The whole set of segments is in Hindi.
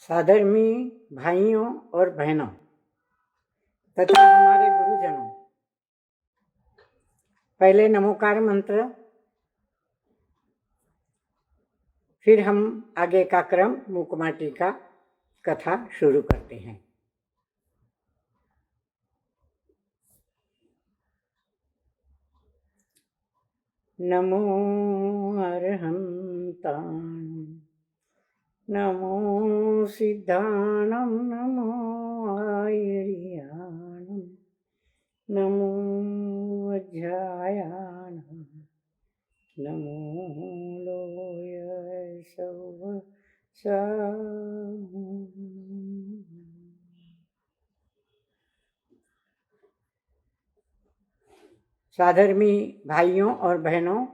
साधर्मी भाइयों और बहनों तथा हमारे गुरुजनों, पहले नमोकार मंत्र, फिर हम आगे का क्रम मुकमाटी का कथा शुरू करते हैं। नमो अरहंतां, नमो सिद्धाणं, नमो आयर्याणं, नमो अध्यायानं, नमो लोय साधर्मी भाइयों और बहनों,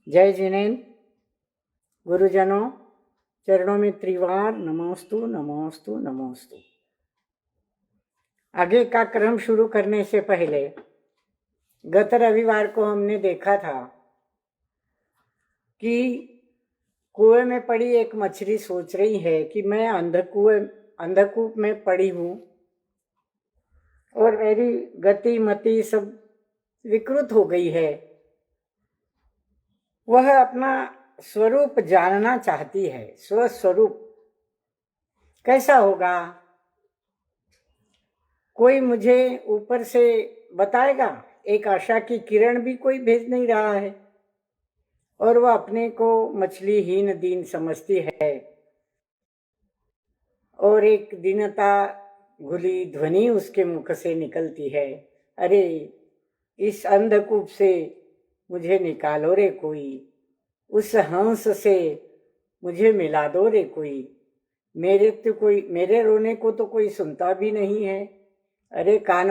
जय जिनेन्द्र। गुरुजनों, चरणों में त्रिवार नमोस्तु नमोस्तु नमोस्तु। आगे का क्रम शुरू करने से पहले गत रविवार को हमने देखा था कि कुएं में पड़ी एक मछली सोच रही है कि मैं अंधकूप में पड़ी हूँ और मेरी गति मति सब विकृत हो गई है। वह अपना स्वरूप जानना चाहती है। स्वस्वरूप कैसा होगा, कोई मुझे ऊपर से बताएगा? एक आशा की किरण भी कोई भेज नहीं रहा है और वह अपने को मछलीहीन दीन समझती है और एक दीनता घुली ध्वनि उसके मुख से निकलती है, अरे इस अंधकूप से मुझे निकालो रे कोई, उस हंस से मुझे मिला दो रे कोई, मेरे रोने को तो कोई सुनता भी नहीं है। अरे कान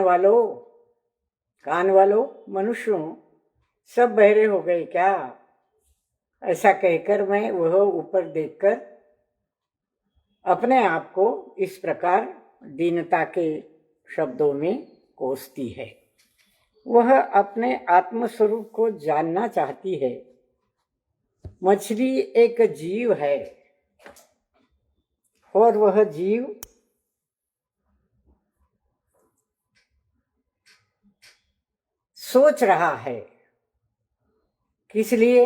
वालों मनुष्यों, सब बहरे हो गए क्या? ऐसा कहकर मैं वह ऊपर देखकर अपने आप को इस प्रकार दीनता के शब्दों में कोसती है। वह अपने आत्मस्वरूप को जानना चाहती है। मछली एक जीव है और वह जीव सोच रहा है, किस लिए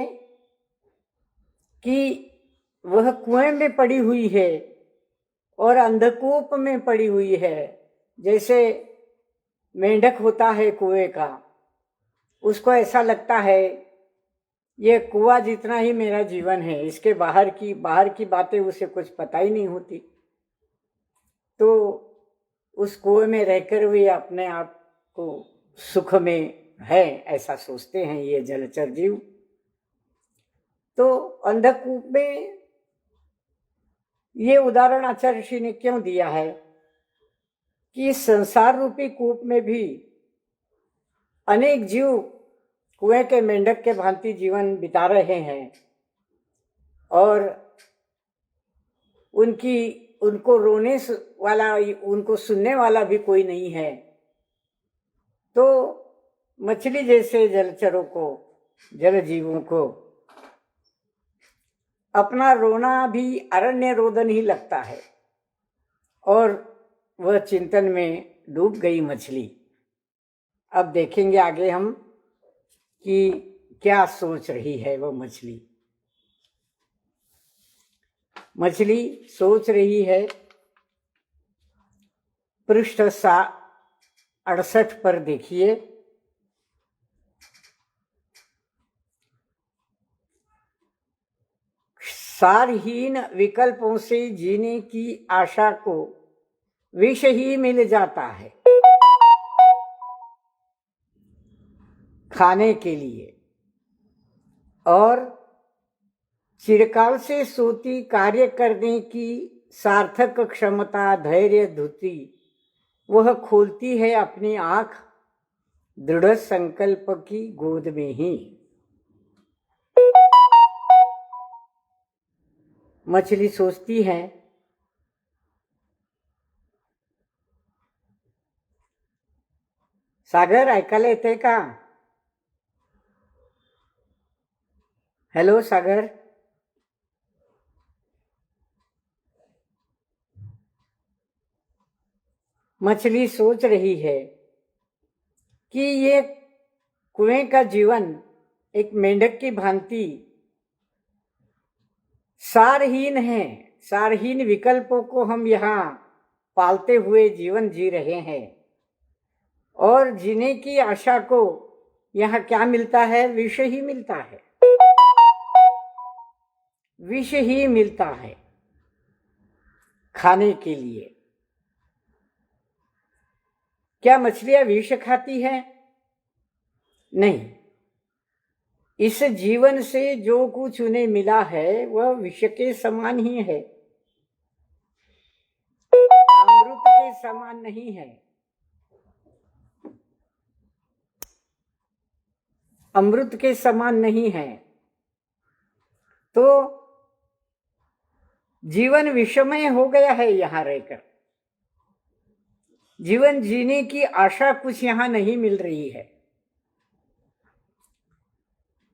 कि वह कुएं में पड़ी हुई है और अंधकूप में पड़ी हुई है। जैसे मेंढक होता है कुएं का, उसको ऐसा लगता है ये कुआं जितना ही मेरा जीवन है, इसके बाहर की बातें उसे कुछ पता ही नहीं होती। तो उस कुएं में रहकर वे अपने आप को सुख में है ऐसा सोचते हैं ये जलचर जीव। तो अंधकूप में ये उदाहरण आचार्य ऋषि ने क्यों दिया है कि संसार रूपी कूप में भी अनेक जीव कुएं के मेंढक के भांति जीवन बिता रहे हैं और उनको रोने वाला, उनको सुनने वाला भी कोई नहीं है। तो मछली जैसे जलचरों को, जल जीवों को अपना रोना भी अरण्य रोदन ही लगता है और वह चिंतन में डूब गई मछली। अब देखेंगे आगे हम कि क्या सोच रही है वह मछली। मछली सोच रही है, पृष्ठ 68 पर देखिए, सारहीन विकल्पों से जीने की आशा को विष ही मिल जाता है खाने के लिए, और चिरकाल से सोती कार्य करने की सार्थक क्षमता, धैर्य, धुति वह खोलती है अपनी आंख दृढ़ संकल्प की गोद में ही। मछली सोचती है, सागर ऐकायला येते का? हॅलो सागर, मछली सोच रही है कि ये कुएं का जीवन एक मेंढक की भांति सारहीन है। सारहीन विकल्पों को हम यहाँ पालते हुए जीवन जी रहे हैं, और जीने की आशा को यहाँ क्या मिलता है? विष ही मिलता है, विष ही मिलता है खाने के लिए। क्या मछलियां विष खाती है? नहीं। इस जीवन से जो कुछ उन्हें मिला है वह विष के समान ही है, अमृत के समान नहीं है। अमृत के समान नहीं है। तो जीवन विषमय हो गया है यहां रहकर। जीवन जीने की आशा कुछ यहां नहीं मिल रही है।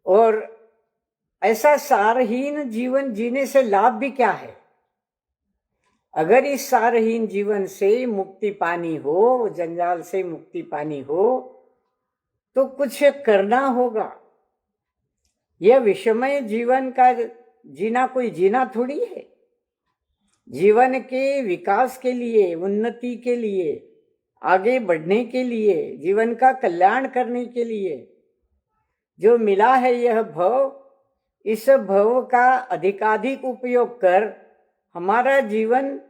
और ऐसा सारहीन जीवन जीने से लाभ भी क्या है? अगर इस सारहीन जीवन से मुक्ति पानी हो, जंजाल से मुक्ति पानी हो, तो कुछ करना होगा। यह विषमय जीवन का जीना कोई जीना थोड़ी है। जीवन के विकास के लिए, उन्नति के लिए, आगे बढ़ने के लिए, जीवन का कल्याण करने के लिए जो मिला है यह भव, इस भव का अधिकाधिक उपयोग कर हमारा जीवन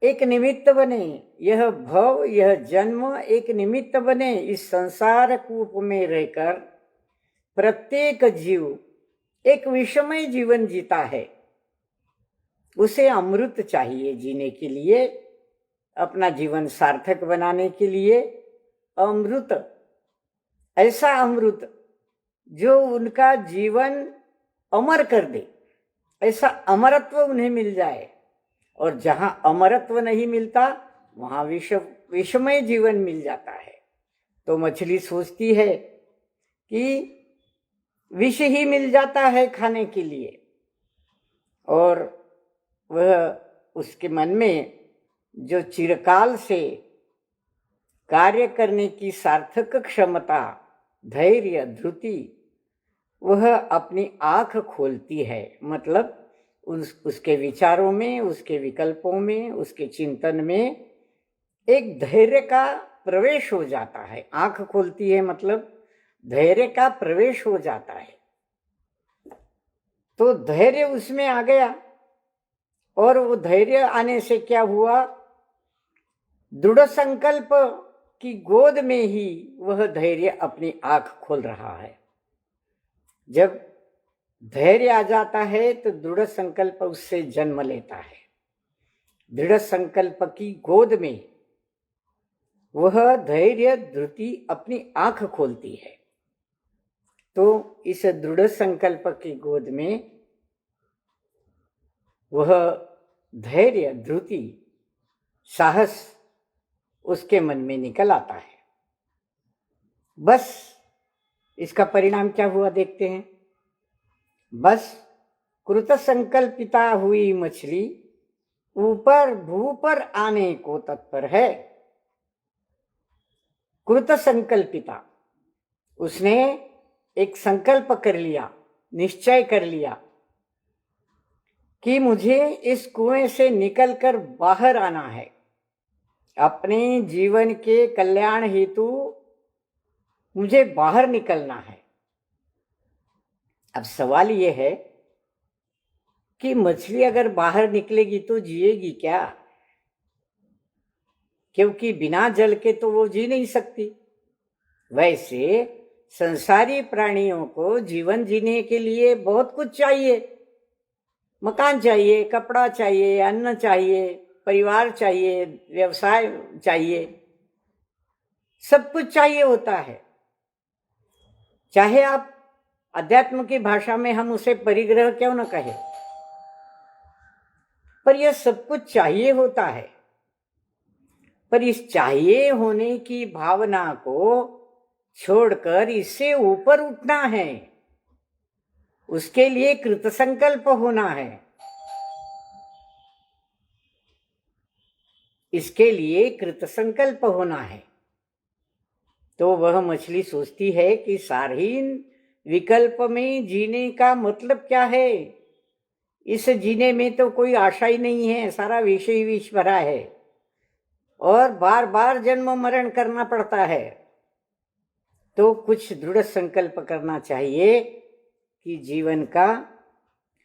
एक निमित्त बने। यह भव, यह जन्म एक निमित्त बने। इस संसार कूप में रहकर प्रत्येक जीव एक विषमय जीवन जीता है। उसे अमृत चाहिए जीने के लिए, अपना जीवन सार्थक बनाने के लिए। अमृत, ऐसा अमृत जो उनका जीवन अमर कर दे, ऐसा अमरत्व उन्हें मिल जाए। और जहां अमरत्व नहीं मिलता वहां विषमय जीवन मिल जाता है। तो मछली सोचती है कि विष ही मिल जाता है खाने के लिए, और वह उसके मन में जो चिरकाल से कार्य करने की सार्थक क्षमता, धैर्य, धृति, वह अपनी आंख खोलती है। मतलब उसके विचारों में, उसके विकल्पों में, उसके चिंतन में एक धैर्य का प्रवेश हो जाता है। आंख खोलती है मतलब धैर्य का प्रवेश हो जाता है। तो धैर्य उसमें आ गया, और वो धैर्य आने से क्या हुआ? दृढ़ संकल्प की गोद में ही वह धैर्य अपनी आंख खोल रहा है। जब धैर्य आ जाता है तो दृढ़ संकल्प उससे जन्म लेता है। दृढ़ संकल्प की गोद में वह धैर्य, धृति अपनी आंख खोलती है। तो इस दृढ़ संकल्प की गोद में वह धैर्य, धृति, साहस उसके मन में निकल आता है। बस इसका परिणाम क्या हुआ देखते हैं। बस कृत संकल्पिता हुई मछली ऊपर भू पर आने को तत्पर है। कृत संकल्पिता, उसने एक संकल्प कर लिया, निश्चय कर लिया कि मुझे इस कुएं से निकलकर बाहर आना है। अपने जीवन के कल्याण हेतु मुझे बाहर निकलना है। अब सवाल यह है कि मछली अगर बाहर निकलेगी तो जिएगी क्या? क्योंकि बिना जल के तो वो जी नहीं सकती। वैसे संसारी प्राणियों को जीवन जीने के लिए बहुत कुछ चाहिए। मकान चाहिए, कपड़ा चाहिए, अन्न चाहिए, परिवार चाहिए, व्यवसाय चाहिए, सब कुछ चाहिए होता है। चाहे आप अध्यात्म की भाषा में हम उसे परिग्रह क्यों न कहें, पर यह सब कुछ चाहिए होता है। पर इस चाहिए होने की भावना को छोड़कर इससे ऊपर उठना है। उसके लिए कृतसंकल्प होना है। इसके लिए कृत संकल्प होना है। तो वह मछली सोचती है कि सारहीन विकल्प में जीने का मतलब क्या है? इस जीने में तो कोई आशा ही नहीं है, सारा विष ही विष भरा है और बार बार जन्म मरण करना पड़ता है। तो कुछ दृढ़ संकल्प करना चाहिए कि जीवन का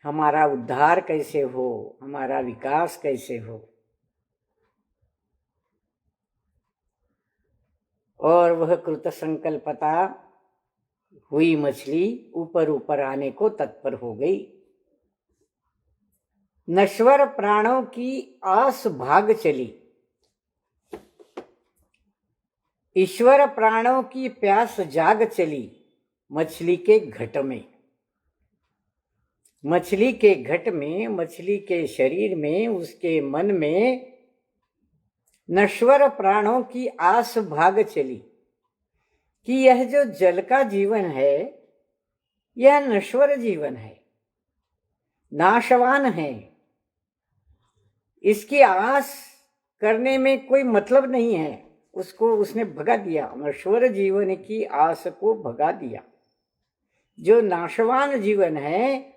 हमारा उद्धार कैसे हो, हमारा विकास कैसे हो। और वह कृत संकल्पता हुई मछली ऊपर ऊपर आने को तत्पर हो गई। नश्वर प्राणों की आस भाग चली, ईश्वर प्राणों की प्यास जाग चली मछली के घट में। मछली के घट में, मछली के शरीर में, उसके मन में नश्वर प्राणों की आस भाग चली कि यह जो जल का जीवन है यह नश्वर जीवन है, नाशवान है। इसकी आस करने में कोई मतलब नहीं है। उसको उसने भगा दिया, नश्वर जीवन की आस को भगा दिया। जो नाशवान जीवन है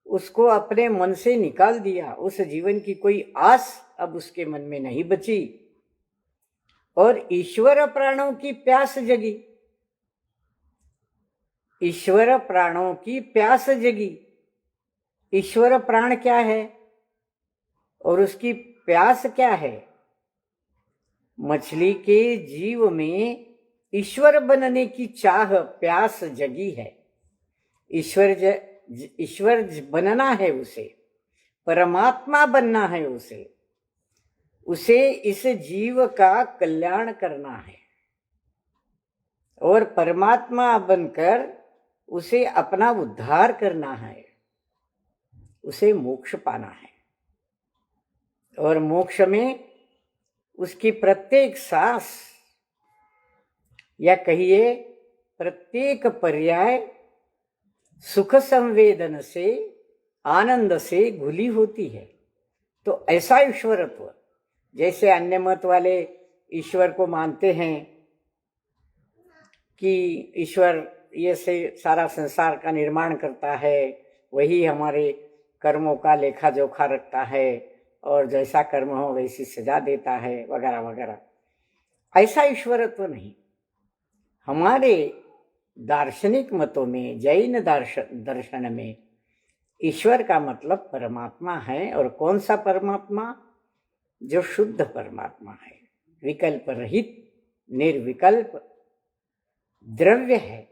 उसको अपने मन से निकाल दिया। उस जीवन की कोई आस अब उसके मन में नहीं बची और ईश्वर प्राणों की प्यास जगी। ईश्वर प्राणों की प्यास जगी। ईश्वर प्राण क्या है और उसकी प्यास क्या है? मछली के जीव में ईश्वर बनने की चाह, प्यास जगी है। ईश्वर बनना है उसे, परमात्मा बनना है उसे इस जीव का कल्याण करना है और परमात्मा बनकर उसे अपना उद्धार करना है, उसे मोक्ष पाना है। और मोक्ष में उसकी प्रत्येक सांस या कहिए प्रत्येक पर्याय सुख संवेदन से, आनंद से घुली होती है। तो ऐसा ईश्वरत्व, जैसे अन्य मत वाले ईश्वर को मानते हैं कि ईश्वर ये से सारा संसार का निर्माण करता है, वही हमारे कर्मों का लेखा जोखा रखता है और जैसा कर्म हो वैसी सजा देता है वगैरह वगैरह। ऐसा ईश्वरत्व नहीं। हमारे दार्शनिक मतों में, जैन दर्शन में ईश्वर का मतलब परमात्मा है। और कौन सा परमात्मा? जो शुद्ध परमात्मा है, विकल्प रहित, निर्विकल्प द्रव्य है।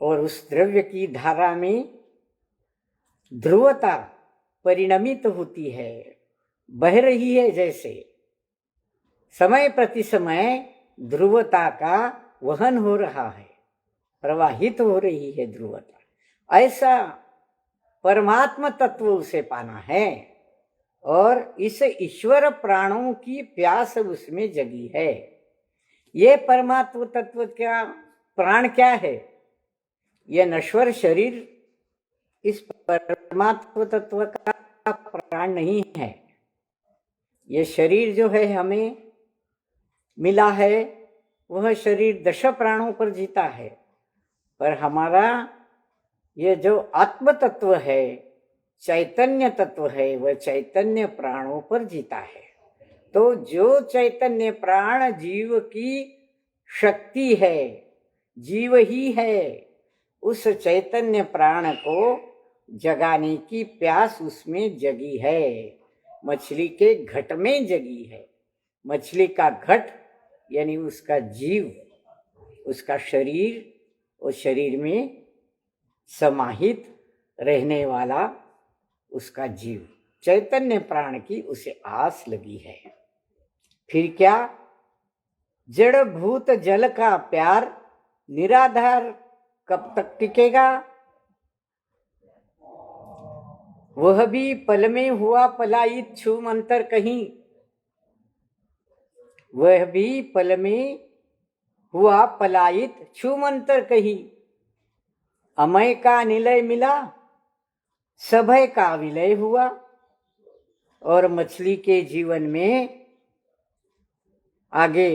और उस द्रव्य की धारा में ध्रुवता परिणमित होती है, बह रही है। जैसे समय प्रति समय ध्रुवता का वहन हो रहा है, प्रवाहित हो रही है ध्रुवता। ऐसा परमात्मा तत्व उसे पाना है और इस ईश्वर प्राणों की प्यास उसमें जगी है। ये परमात्मा तत्व क्या, प्राण क्या है? यह नश्वर शरीर इस परमात्मा तत्व का प्राण नहीं है। यह शरीर जो है हमें मिला है, वह शरीर दश प्राणों पर जीता है। पर हमारा ये जो आत्म तत्व है, चैतन्य तत्व है, वह चैतन्य प्राणों पर जीता है। तो जो चैतन्य प्राण जीव की शक्ति है, जीव ही है, उस चैतन्य प्राण को जगाने की प्यास उसमें जगी है, मछली के घट में जगी है। मछली का घट यानी उसका जीव, उसका शरीर, उस शरीर में समाहित रहने वाला उसका जीव, चैतन्य प्राण की उसे आस लगी है। फिर क्या? जड़ भूत जल का प्यार निराधार कब तक टिकेगा? वह भी पल में हुआ पलायित, छूम अंतर कहीं। वह भी पल में हुआ पलायित, छूम अंतर कहीं। अमय का निलय मिला, सभय का विलय हुआ। और मछली के जीवन में आगे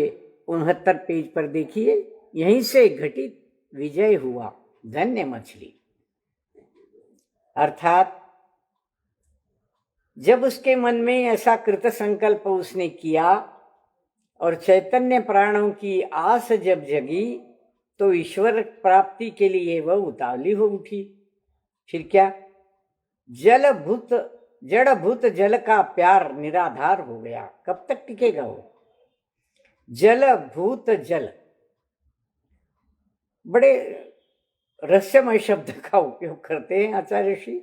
69 पेज पर देखिए, यहीं से घटित विजय हुआ, धन्य मछली। अर्थात जब उसके मन में ऐसा कृत संकल्प उसने किया और चैतन्य प्राणों की आस जब जगी, तो ईश्वर प्राप्ति के लिए वह उतावली हो उठी। फिर क्या, जड़ भूत जल का प्यार निराधार हो गया। कब तक टिकेगा वो? जल भूत जल, बड़े रहस्यमय शब्द का उपयोग करते हैं आचार्य श्री।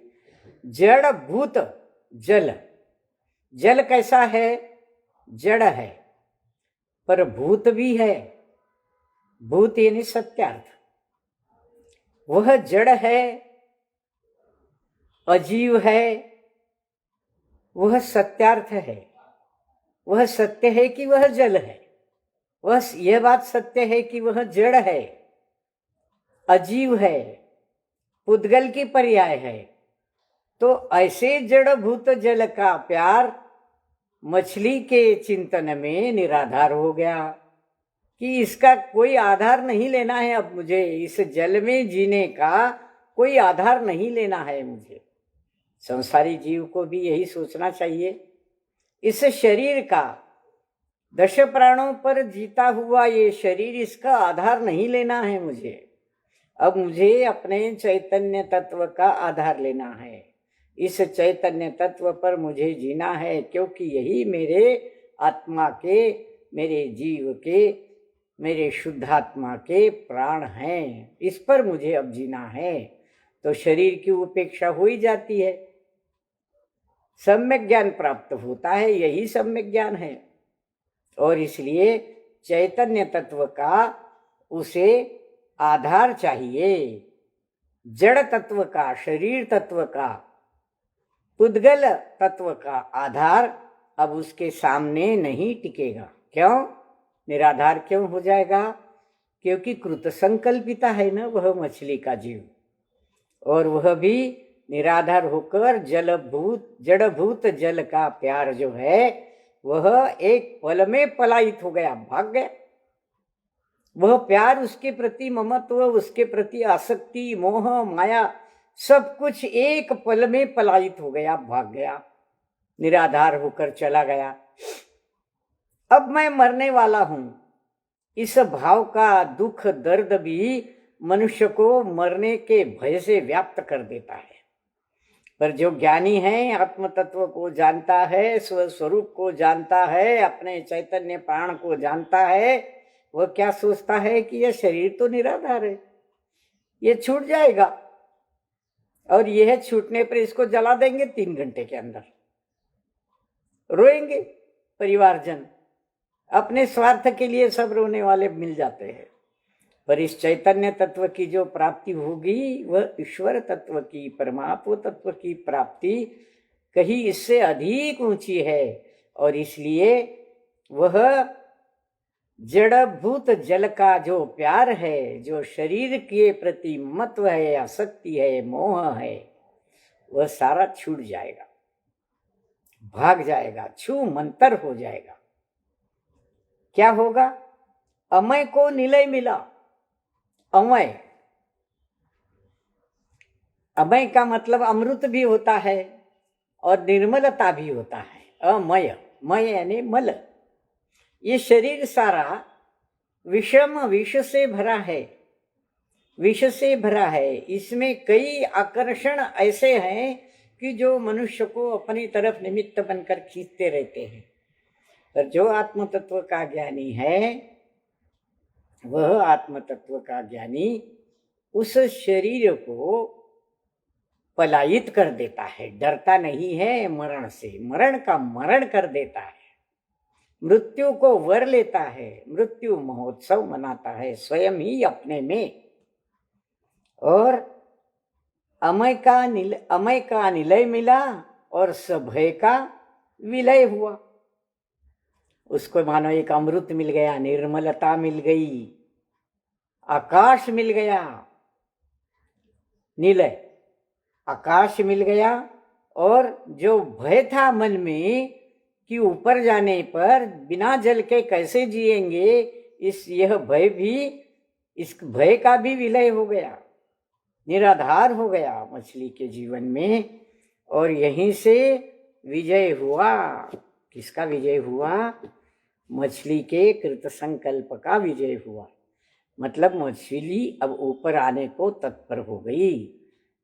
जड़ भूत जल, जल कैसा है? जड़ है, पर भूत भी है। भूत यानी सत्यार्थ। वह जड़ है, अजीव है, वह सत्यार्थ है। वह सत्य है कि वह जल है। वह यह बात सत्य है कि वह जड़ है, अजीव है, पुद्गल की पर्याय है। तो ऐसे जड़ भूत जल का प्यार मछली के चिंतन में निराधार हो गया कि इसका कोई आधार नहीं लेना है। अब मुझे इस जल में जीने का कोई आधार नहीं लेना है। मुझे संसारी जीव को भी यही सोचना चाहिए। इस शरीर का, 10 प्राणों पर जीता हुआ ये शरीर, इसका आधार नहीं लेना है मुझे। अब मुझे अपने चैतन्य तत्व का आधार लेना है। इस चैतन्य तत्व पर मुझे जीना है, क्योंकि यही मेरे आत्मा के, मेरे जीव के, मेरे शुद्धात्मा के प्राण हैं। इस पर मुझे अब जीना है। तो शरीर की उपेक्षा हो ही जाती है, सम्यक ज्ञान प्राप्त होता है। यही सम्यक ज्ञान है। और इसलिए चैतन्य तत्व का उसे आधार चाहिए। जड़ तत्व का, शरीर तत्व का, पुद्गल तत्व का आधार अब उसके सामने नहीं टिकेगा। क्यों? निराधार क्यों हो जाएगा? क्योंकि कृत संकल्पिता है ना वह मछली का जीव, और वह भी निराधार होकर जड़भूत जल का प्यार जो है वह एक पल में पलायित हो गया, भाग गया। वह प्यार, उसके प्रति ममत्व, उसके प्रति आसक्ति, मोह, माया, सब कुछ एक पल में पलायित हो गया, भाग गया, निराधार होकर चला गया। अब मैं मरने वाला हूं, इस भाव का दुख दर्द भी मनुष्य को मरने के भय से व्याप्त कर देता है। पर जो ज्ञानी है, आत्म तत्व को जानता है, स्वस्वरूप को जानता है, अपने चैतन्य प्राण को जानता है, वह क्या सोचता है कि यह शरीर तो निराधार है, ये छूट जाएगा, और यह छूटने पर इसको जला देंगे 3 घंटे के अंदर। रोएंगे परिवारजन, अपने स्वार्थ के लिए सब रोने वाले मिल जाते हैं। पर इस चैतन्य तत्व की जो प्राप्ति होगी, वह ईश्वर तत्व की, परमात्मा तत्व की प्राप्ति कहीं इससे अधिक ऊंची है। और इसलिए वह जड़भूत जल का जो प्यार है, जो शरीर के प्रति मत्व है, आसक्ति है, मोह है, वह सारा छूट जाएगा, भाग जाएगा, छू मंतर हो जाएगा। क्या होगा? अमय को निलय मिला। अमय, अमय का मतलब अमृत भी होता है और निर्मलता भी होता है। अमय, मय यानी मल। ये शरीर सारा विषम, विष से भरा है, विष से भरा है। इसमें कई आकर्षण ऐसे हैं कि जो मनुष्य को अपनी तरफ निमित्त बनकर खींचते रहते हैं। पर जो आत्म तत्व का ज्ञानी है, वह आत्म तत्व का ज्ञानी उस शरीर को पलायित कर देता है, डरता नहीं है मरण से, मरण का मरण कर देता है, मृत्यु को वर लेता है, मृत्यु महोत्सव मनाता है स्वयं ही अपने में। और अमय का निलय मिला और सभय का विलय हुआ। उसको मानो एक अमृत मिल गया, निर्मलता मिल गई, आकाश मिल गया, निलय, आकाश मिल गया। और जो भय था मन में कि ऊपर जाने पर बिना जल के कैसे जिएंगे, यह भय भी, इस भय का भी विलय हो गया, निराधार हो गया मछली के जीवन में। और यहीं से विजय हुआ। किसका विजय हुआ? मछली के कृत संकल्प का विजय हुआ। मतलब मछली अब ऊपर आने को तत्पर हो गई।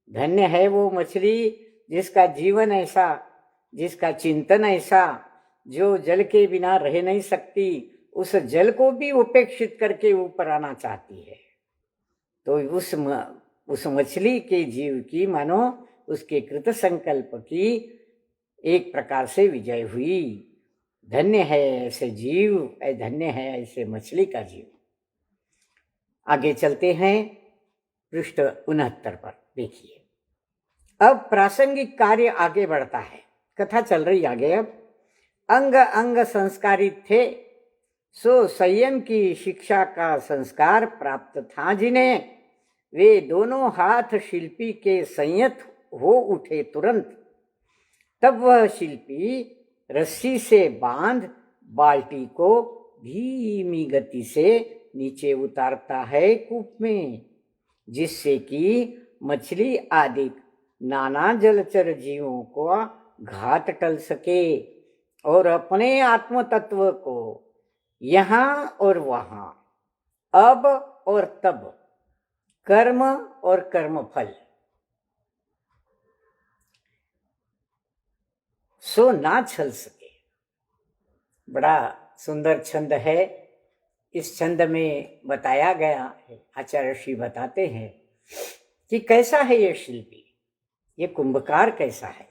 धन्य है वो मछली जिसका जीवन ऐसा, जिसका चिंतन ऐसा, जो जल के बिना रह नहीं सकती, उस जल को भी उपेक्षित करके ऊपर आना चाहती है। तो उस मछली के जीव की, मानो उसके कृत संकल्प की एक प्रकार से विजय हुई। धन्य है ऐसे जीव, धन्य है ऐसे मछली का जीव। आगे चलते हैं पृष्ठ 69 पर। देखिए, अब प्रासंगिक कार्य आगे बढ़ता है, कथा चल रही आगे। अब अंग अंग संस्कारित थे, सो संयम की शिक्षा का संस्कार प्राप्त था जिन्हें, वे दोनों हाथ शिल्पी के संयत हो उठे तुरंत। तब वह शिल्पी रस्सी से बांध बाल्टी को धीमी गति से नीचे उतारता है कूप में, जिससे कि मछली आदि नाना जलचर जीवों को घात टल सके और अपने आत्म तत्व को यहाँ और वहाँ, अब और तब, कर्म और कर्मफल सो ना छल सके। बड़ा सुंदर छंद है। इस छंद में बताया गया है, आचार्य श्री बताते हैं कि कैसा है ये शिल्पी, ये कुंभकार कैसा है।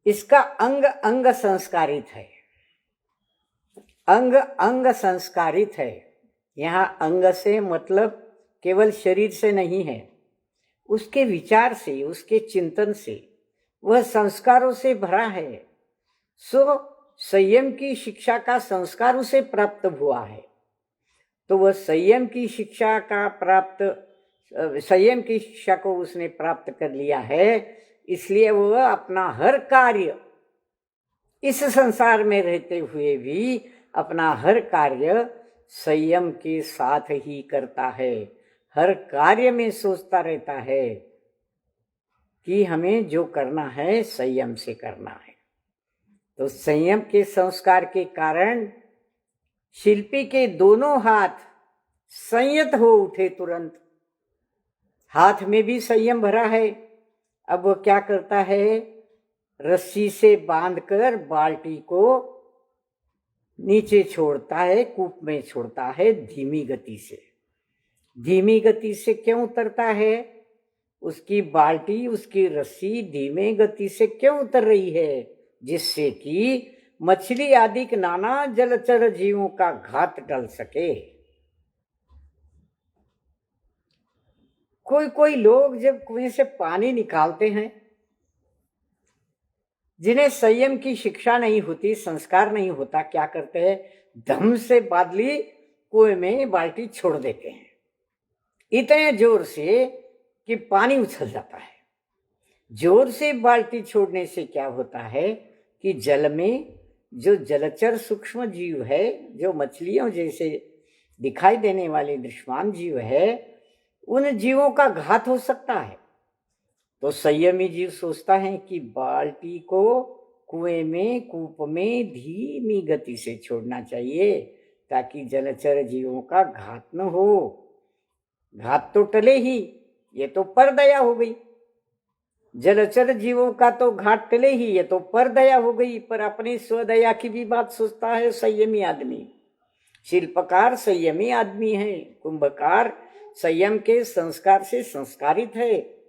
इसका अंग अंग संस्कारित है, अंग अंग संस्कारित है। यहाँ अंग से मतलब केवल शरीर से नहीं है, उसके विचार से, उसके चिंतन से, वह संस्कारों से भरा है। सो संयम की शिक्षा का संस्कार उसे प्राप्त हुआ है। तो वह संयम की शिक्षा को उसने प्राप्त कर लिया है, इसलिए वह अपना हर कार्य, इस संसार में रहते हुए भी अपना हर कार्य संयम के साथ ही करता है। हर कार्य में सोचता रहता है कि हमें जो करना है संयम से करना है। तो संयम के संस्कार के कारण शिल्पी के दोनों हाथ संयत हो उठे तुरंत। हाथ में भी संयम भरा है। अब वो क्या करता है? रस्सी से बांधकर बाल्टी को नीचे छोड़ता है, कूप में छोड़ता है धीमी गति से। धीमी गति से क्यों उतरता है? उसकी बाल्टी, उसकी रस्सी धीमे गति से क्यों उतर रही है? जिससे कि मछली आदि के नाना जलचर जीवों का घात टल सके। कोई कोई लोग जब कुएं से पानी निकालते हैं, जिन्हें संयम की शिक्षा नहीं होती, संस्कार नहीं होता, क्या करते हैं? धम से बादली कुएं में बाल्टी छोड़ देते हैं इतने जोर से कि पानी उछल जाता है। जोर से बाल्टी छोड़ने से क्या होता है कि जल में जो जलचर सूक्ष्म जीव है, जो मछलियों जैसे दिखाई देने वाले दृश्यमान जीव है, उन जीवों का घात हो सकता है। तो संयमी जीव सोचता है कि बाल्टी को कुएं में, कूप में धीमी गति से छोड़ना चाहिए ताकि जलचर जीवों का घात न हो। घात तो टले ही, ये तो परदया हो गई। जलचर जीवों का तो घाट टले ही, ये तो परदया हो गई। पर अपनी स्वदया की भी बात सोचता है संयमी आदमी। शिल्पकार संयमी आदमी है, कुंभकार संयम के संस्कार से संस्कारित है।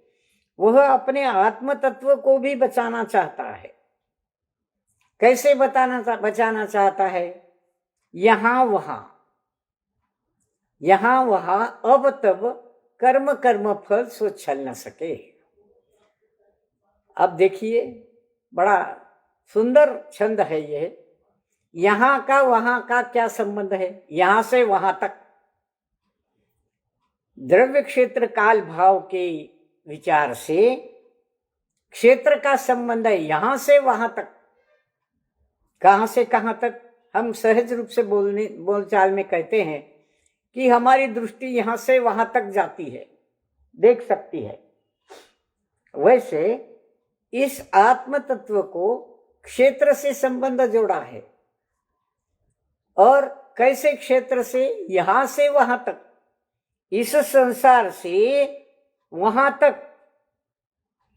वह अपने आत्म तत्व को भी बचाना चाहता है। कैसे बचाना चाहता है? यहाँ वहां, अब तब, कर्म फल सो छल न सके। अब देखिए, बड़ा सुंदर छंद है यह। यहां का वहां का क्या संबंध है? यहां से वहां तक द्रव्य क्षेत्र काल भाव के विचार से क्षेत्र का संबंध है यहां से वहां तक। कहाँ से कहाँ तक हम सहज रूप से बोलचाल में कहते हैं कि हमारी दृष्टि यहाँ से वहां तक जाती है, देख सकती है। वैसे इस आत्म तत्व को क्षेत्र से संबंध जोड़ा है। और कैसे क्षेत्र से? यहां से वहां तक, इस संसार से वहां तक।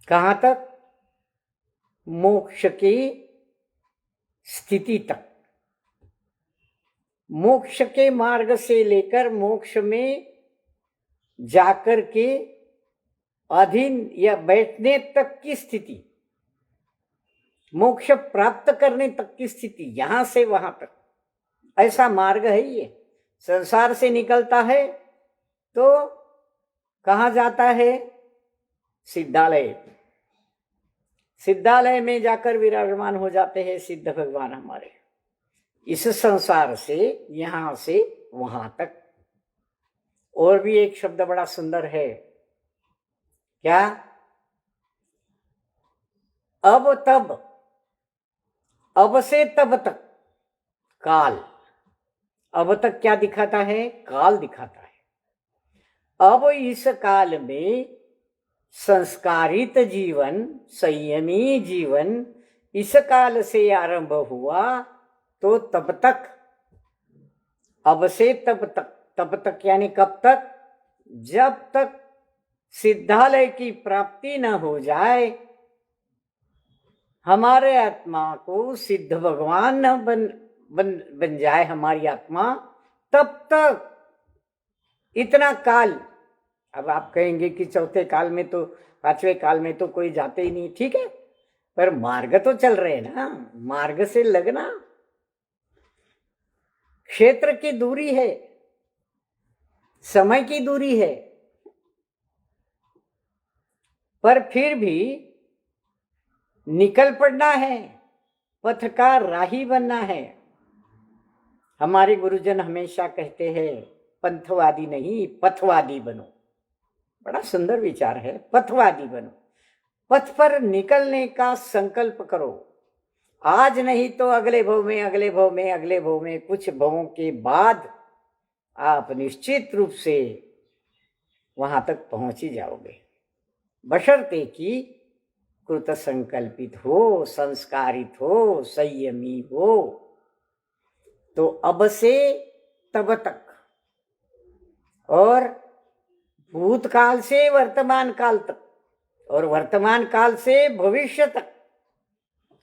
कहां तक? मोक्ष की स्थिति तक। मोक्ष के मार्ग से लेकर मोक्ष में जाकर के अधीन या बैठने तक की स्थिति, मोक्ष प्राप्त करने तक की स्थिति, यहां से वहां तक, ऐसा मार्ग है ये। संसार से निकलता है तो कहाँ जाता है? सिद्धालय। सिद्धालय में जाकर विराजमान हो जाते हैं सिद्ध भगवान हमारे। इस संसार से यहां से वहां तक। और भी एक शब्द बड़ा सुंदर है, क्या? अब तब, अब से तब तक काल। अब तक क्या दिखाता है? काल दिखाता है। अब इस काल में संस्कारित जीवन, संयमी जीवन इस काल से आरंभ हुआ तो तब तक, अब से तब तक, तब तक यानी कब तक? जब तक सिद्धालय की प्राप्ति न हो जाए, हमारे आत्मा को सिद्ध भगवान न बन जाए हमारी आत्मा, तब तक इतना काल। अब आप कहेंगे कि चौथे काल में तो, पांचवें काल में तो कोई जाते ही नहीं, ठीक है, पर मार्ग तो चल रहे हैं ना, मार्ग से लगना। क्षेत्र की दूरी है, समय की दूरी है, पर फिर भी निकल पड़ना है, पथ का राही बनना है। हमारे गुरुजन हमेशा कहते हैं पंथवादी नहीं, पथवादी बनो। बड़ा सुंदर विचार है, पथवादी बनो। पथ पर निकलने का संकल्प करो। आज नहीं तो अगले भव में, अगले भव में, अगले भव में, कुछ भवों के बाद आप निश्चित रूप से वहां तक पहुंच ही जाओगे, बशर्ते कि कृत संकल्पित हो, संस्कारित हो, संयमी हो। तो अब से तब तक, और भूतकाल से वर्तमान काल तक, और वर्तमान काल से भविष्य तक,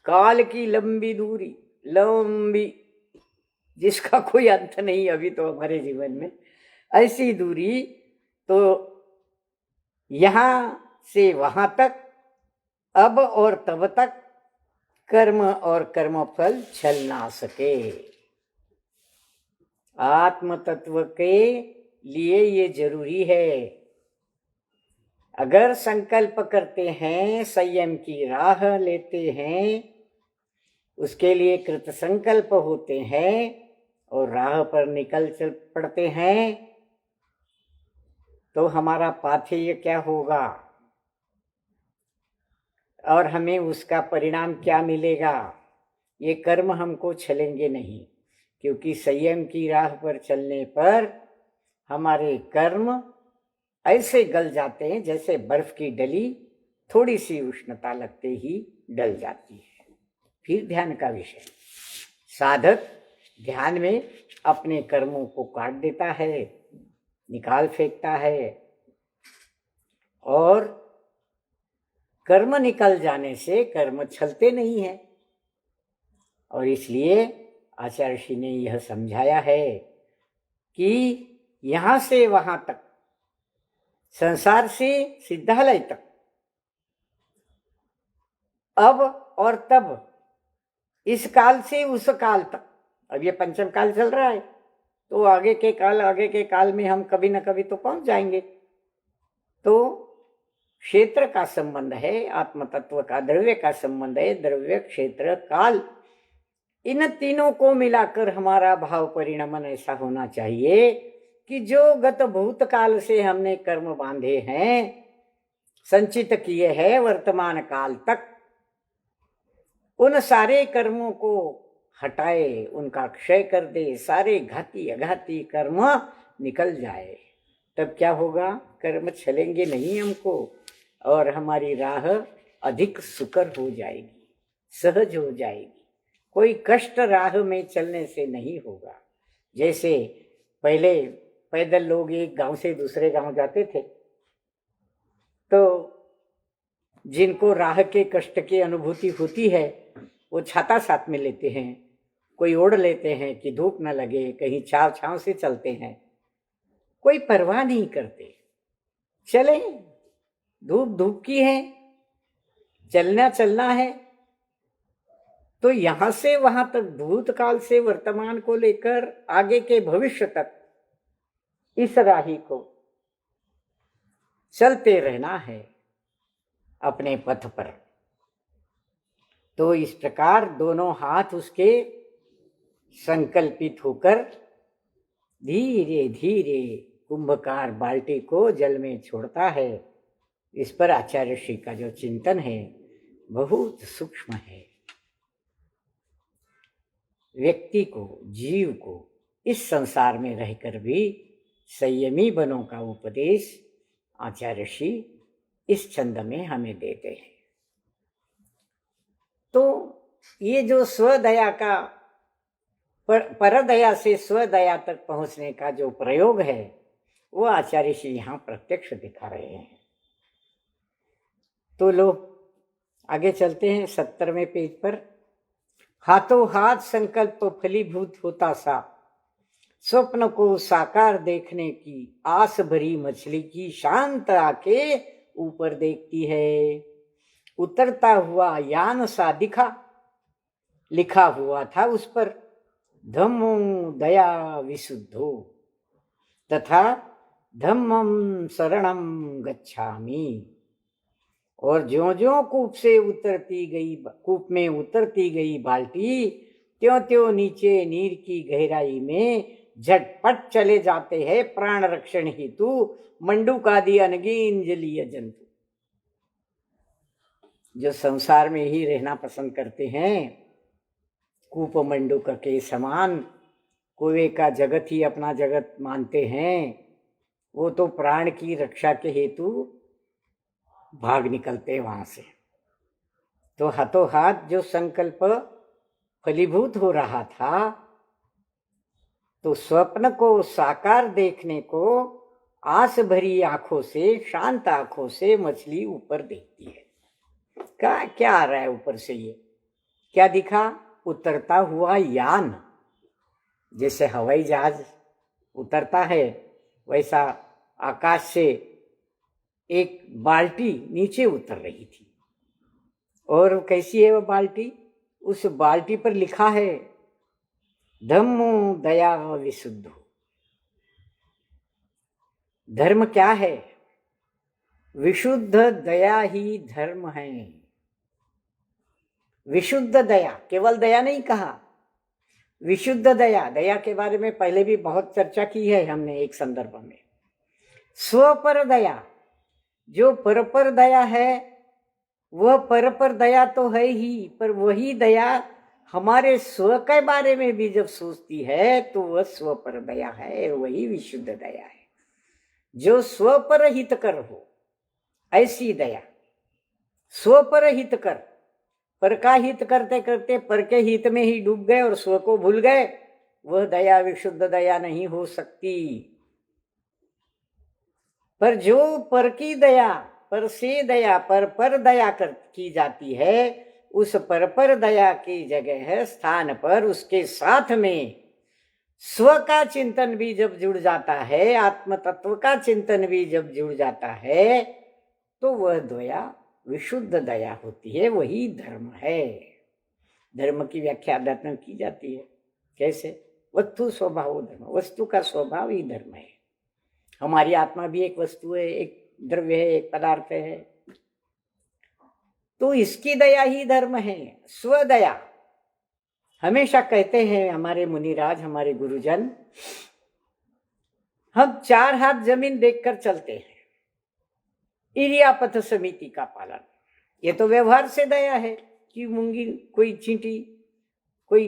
काल की लंबी दूरी, लंबी, जिसका कोई अंत नहीं अभी तो हमारे जीवन में, ऐसी दूरी। तो यहां से वहां तक, अब और तब तक कर्म और कर्मफल छल ना सके। आत्म तत्व के लिए ये जरूरी है। अगर संकल्प करते हैं, संयम की राह लेते हैं, उसके लिए कृत संकल्प होते हैं और राह पर निकल चल पड़ते हैं, तो हमारा पाथेय क्या होगा और हमें उसका परिणाम क्या मिलेगा? ये कर्म हमको छलेंगे नहीं, क्योंकि संयम की राह पर चलने पर हमारे कर्म ऐसे गल जाते हैं जैसे बर्फ की डली थोड़ी सी उष्णता लगते ही डल जाती है। फिर ध्यान का विषय, साधक ध्यान में अपने कर्मों को काट देता है, निकाल फेंकता है, और कर्म निकल जाने से कर्म छलते नहीं है। और इसलिए आचार्य श्री ने यह समझाया है कि यहां से वहां तक, संसार से सिद्धालय तक, अब और तब, इस काल से उस काल तक। अब ये पंचम काल चल रहा है, तो आगे के काल में हम कभी न कभी तो पहुंच जाएंगे। तो क्षेत्र का संबंध है, आत्म तत्व का द्रव्य का संबंध है, द्रव्य, क्षेत्र, काल, इन तीनों को मिलाकर हमारा भाव परिणमन ऐसा होना चाहिए कि जो गत भूतकाल से हमने कर्म बांधे हैं, संचित किए हैं वर्तमान काल तक, उन सारे कर्मों को हटाए, उनका क्षय कर दे, सारे घाती अघाती कर्म निकल जाए, तब क्या होगा? कर्म चलेंगे नहीं हमको और हमारी राह अधिक सुकर हो जाएगी, सहज हो जाएगी। कोई कष्ट राह में चलने से नहीं होगा। जैसे पहले पैदल लोग एक गांव से दूसरे गांव जाते थे, तो जिनको राह के कष्ट की अनुभूति होती है वो छाता साथ में लेते हैं, कोई ओढ़ लेते हैं कि धूप न लगे, कहीं छाव छाव से चलते हैं, कोई परवाह नहीं करते। चले, धूप धूप की है, चलना है। तो यहां से वहां तक, भूतकाल से वर्तमान को लेकर आगे के भविष्य तक इस राही को चलते रहना है अपने पथ पर। तो इस प्रकार दोनों हाथ उसके संकल्पित होकर धीरे धीरे कुंभकार बाल्टी को जल में छोड़ता है। इस पर आचार्य श्री का जो चिंतन है बहुत सूक्ष्म है। व्यक्ति को, जीव को इस संसार में रहकर भी संयमी बनों का उपदेश आचार्य श्री इस छंद में हमें देते हैं। तो ये जो स्वदया का, परदया से स्वदया तक पहुंचने का जो प्रयोग है वो आचार्य श्री यहाँ प्रत्यक्ष दिखा रहे हैं। तो लो आगे चलते हैं 70वें पेज पर। हाथों हाथ संकल्प फलीभूत होता सा, स्वप्न को साकार देखने की आस भरी मछली की शांत आके ऊपर देखती है। उतरता हुआ यान सा दिखा, लिखा हुआ था उस पर धम्मो दया विशुद्धो तथा धम्मम शरणम गच्छामि। और ज्यों ज्यों कूप में उतरती गई बाल्टी, त्यों त्यों नीचे नीर की गहराई में झटपट चले जाते हैं प्राण रक्षण हेतु मंडूक आदि अनगीन जलीय जंतु। जो संसार में ही रहना पसंद करते हैं, कूप मंडूक के समान कुएं का जगत ही अपना जगत मानते हैं, वो तो प्राण की रक्षा के हेतु भाग निकलते वहां से। तो हाथों हाथ जो संकल्प फलीभूत हो रहा था, तो स्वप्न को साकार देखने को आस भरी आंखों से, शांत आंखों से मछली ऊपर देखती है। क्या आ रहा है ऊपर से? ये क्या दिखा? उतरता हुआ यान। जैसे हवाई जहाज उतरता है वैसा आकाश से एक बाल्टी नीचे उतर रही थी। और कैसी है वो बाल्टी? उस बाल्टी पर लिखा है धम्मो दया विशुद्धो। धर्म क्या है? विशुद्ध दया ही धर्म है। विशुद्ध दया, केवल दया नहीं कहा, विशुद्ध दया। दया के बारे में पहले भी बहुत चर्चा की है हमने एक संदर्भ में। स्वपर दया, जो परपर दया है वह परपर दया तो है ही, पर वही दया हमारे स्व के बारे में भी जब सोचती है तो वह स्वपर दया है, वही विशुद्ध दया है। जो स्वपर हित कर हो ऐसी दया। स्वपर हित कर, पर का हित करते करते पर के हित में ही डूब गए और स्व को भूल गए, वह दया विशुद्ध दया नहीं हो सकती। पर जो पर की दया, पर से दया, पर दया की जाती है, उस पर दया की जगह है स्थान पर उसके साथ में स्व का चिंतन भी जब जुड़ जाता है, आत्म तत्व का चिंतन भी जब जुड़ जाता है, तो वह दया विशुद्ध दया होती है, वही धर्म है। धर्म की व्याख्या अध्यात्म में की जाती है। कैसे? वस्तु स्वभाव धर्म, वस्तु का स्वभाव ही धर्म है। हमारी आत्मा भी एक वस्तु है, एक द्रव्य है, एक पदार्थ है, तो इसकी दया ही धर्म है। स्वदया हमेशा कहते हैं हमारे मुनिराज, हमारे गुरुजन, हम 4 हाथ जमीन देखकर चलते हैं, इरियापथ समिति का पालन। ये तो व्यवहार से दया है कि मूंगी, कोई चींटी, कोई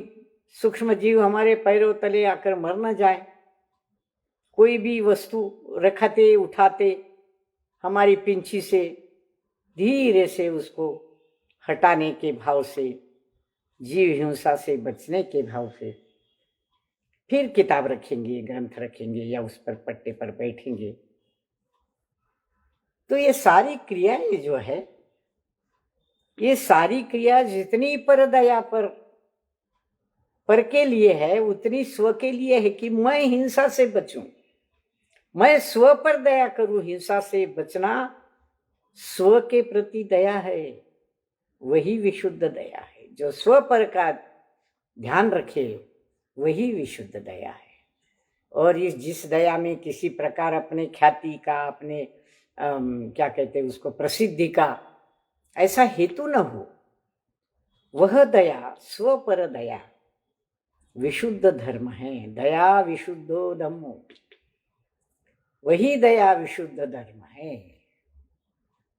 सूक्ष्म जीव हमारे पैरों तले आकर मर न जाए। कोई भी वस्तु रखते उठाते हमारी पिंची से धीरे से उसको हटाने के भाव से, जीव हिंसा से बचने के भाव से फिर किताब रखेंगे, ग्रंथ रखेंगे या उस पर पट्टे पर बैठेंगे। तो ये सारी क्रियाएं जो है, ये सारी क्रिया जितनी पर दया पर के लिए है उतनी स्व के लिए है कि मैं हिंसा से बचूं, मैं स्व पर दया करूं। हिंसा से बचना स्व के प्रति दया है, वही विशुद्ध दया है। जो स्व पर का ध्यान रखे वही विशुद्ध दया है। और इस जिस दया में किसी प्रकार अपने ख्याति का, अपने क्या कहते हैं उसको, प्रसिद्धि का ऐसा हेतु न हो, वह दया स्व पर दया विशुद्ध धर्म है। दया विशुद्धो धम्मो, वही दया विशुद्ध धर्म है।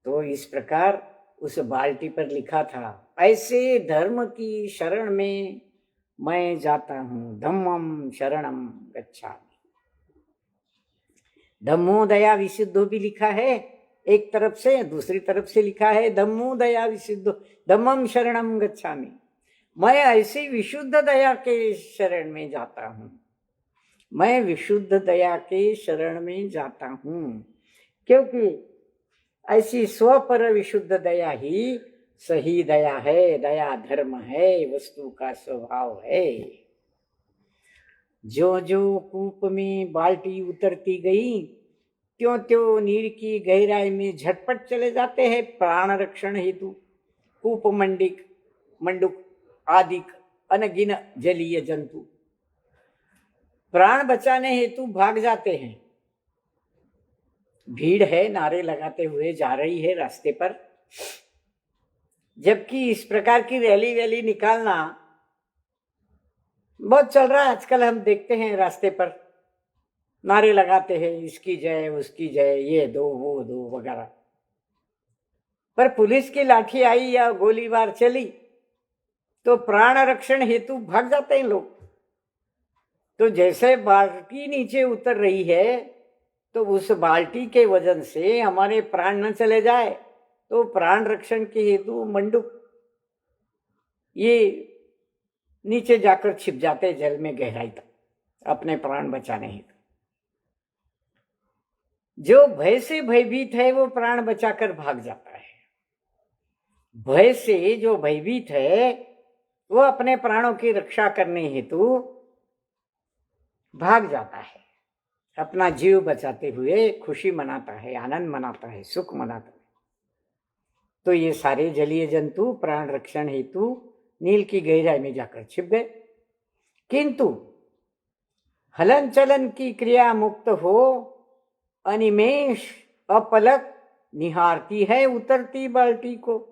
तो इस प्रकार उस बाल्टी पर लिखा था, ऐसे धर्म की शरण में मैं जाता हूं, धम्मम शरणम गच्छामि। धम्मो दया विशुद्धो भी लिखा है एक तरफ से, दूसरी तरफ से लिखा है धम्मो दया विशुद्धो धम्मम शरणम गच्छामि। मैं ऐसी विशुद्ध दया के शरण में जाता हूं, मैं विशुद्ध दया के शरण में जाता हूं, क्योंकि ऐसी स्व पर विशुद्ध दया ही सही दया है, दया धर्म है, वस्तु का स्वभाव है। जो जो कूप में बाल्टी उतरती गई त्यों त्यों नीर की गहराई में झटपट चले जाते हैं प्राण रक्षण हेतु कूप मंडूक आदि अनगिन जलीय जंतु। प्राण बचाने हेतु भाग जाते हैं। भीड़ है, नारे लगाते हुए जा रही है रास्ते पर, जबकि इस प्रकार की रैली वैली निकालना बहुत चल रहा है आजकल। हम देखते हैं रास्ते पर नारे लगाते हैं, इसकी जय उसकी जय, ये दो वो दो वगैरह। पर पुलिस की लाठी आई या गोलीबार चली तो प्राण रक्षण हेतु भाग जाते हैं लोग। तो जैसे बाल्टी नीचे उतर रही है तो उस बाल्टी के वजन से हमारे प्राण न चले जाए, तो प्राण रक्षण के हेतु मंडूक ये नीचे जाकर छिप जाते जल में गहराई तक अपने प्राण बचाने हेतु। जो भय से भयभीत है वो प्राण बचाकर भाग जाता है। भय से जो भयभीत है वो अपने प्राणों की रक्षा करने हेतु भाग जाता है, अपना जीव बचाते हुए खुशी मनाता है, आनंद मनाता है, सुख मनाता है। तो ये सारे जलीय जंतु प्राण रक्षण हेतु नील की गहराई में जाकर छिप गए। किंतु हलन चलन की क्रिया मुक्त हो अनिमेष अपलक निहारती है उतरती बाल्टी को।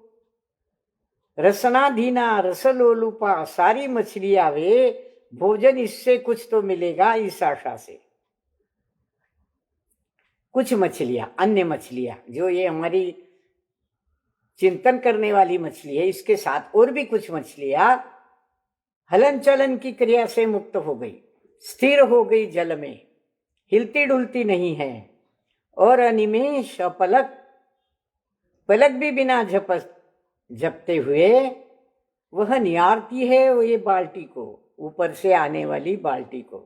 रसनाधीना रसलोलुपा सारी मछलियां वे भोजन इससे कुछ तो मिलेगा इस आशा से। कुछ मछलियां, अन्य मछलियां जो ये हमारी चिंतन करने वाली मछली है, इसके साथ और भी कुछ मछलियां हलन चलन की क्रिया से मुक्त हो गई, स्थिर हो गई जल में, हिलती डुलती नहीं है और अनिमेष अपलक, पलक भी बिना झपते हुए वह निहारती है वो ये बाल्टी को, ऊपर से आने वाली बाल्टी को।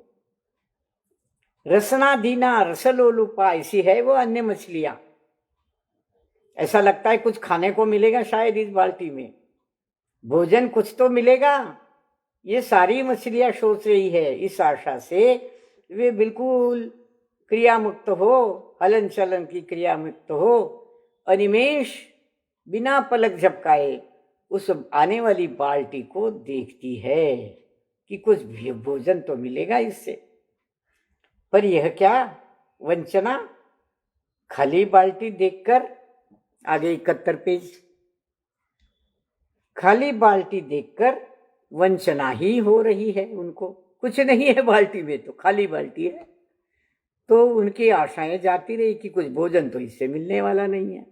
रसनाधीना रसलोलुपा ऐसी है वो अन्य मछलियां। ऐसा लगता है कुछ खाने को मिलेगा शायद इस बाल्टी में, भोजन कुछ तो मिलेगा, ये सारी मछलियां सोच रही है। इस आशा से वे बिल्कुल क्रिया मुक्त हो, हलन चलन की क्रिया मुक्त हो, अनिमेष बिना पलक झपकाए उस आने वाली बाल्टी को देखती है कि कुछ भोजन तो मिलेगा इससे। पर यह क्या वंचना, खाली बाल्टी देखकर, आगे 71 पेज, खाली बाल्टी देखकर वंचना ही हो रही है उनको। कुछ नहीं है बाल्टी में, तो खाली बाल्टी है, तो उनकी आशाएं जाती रही कि कुछ भोजन तो इससे मिलने वाला नहीं है।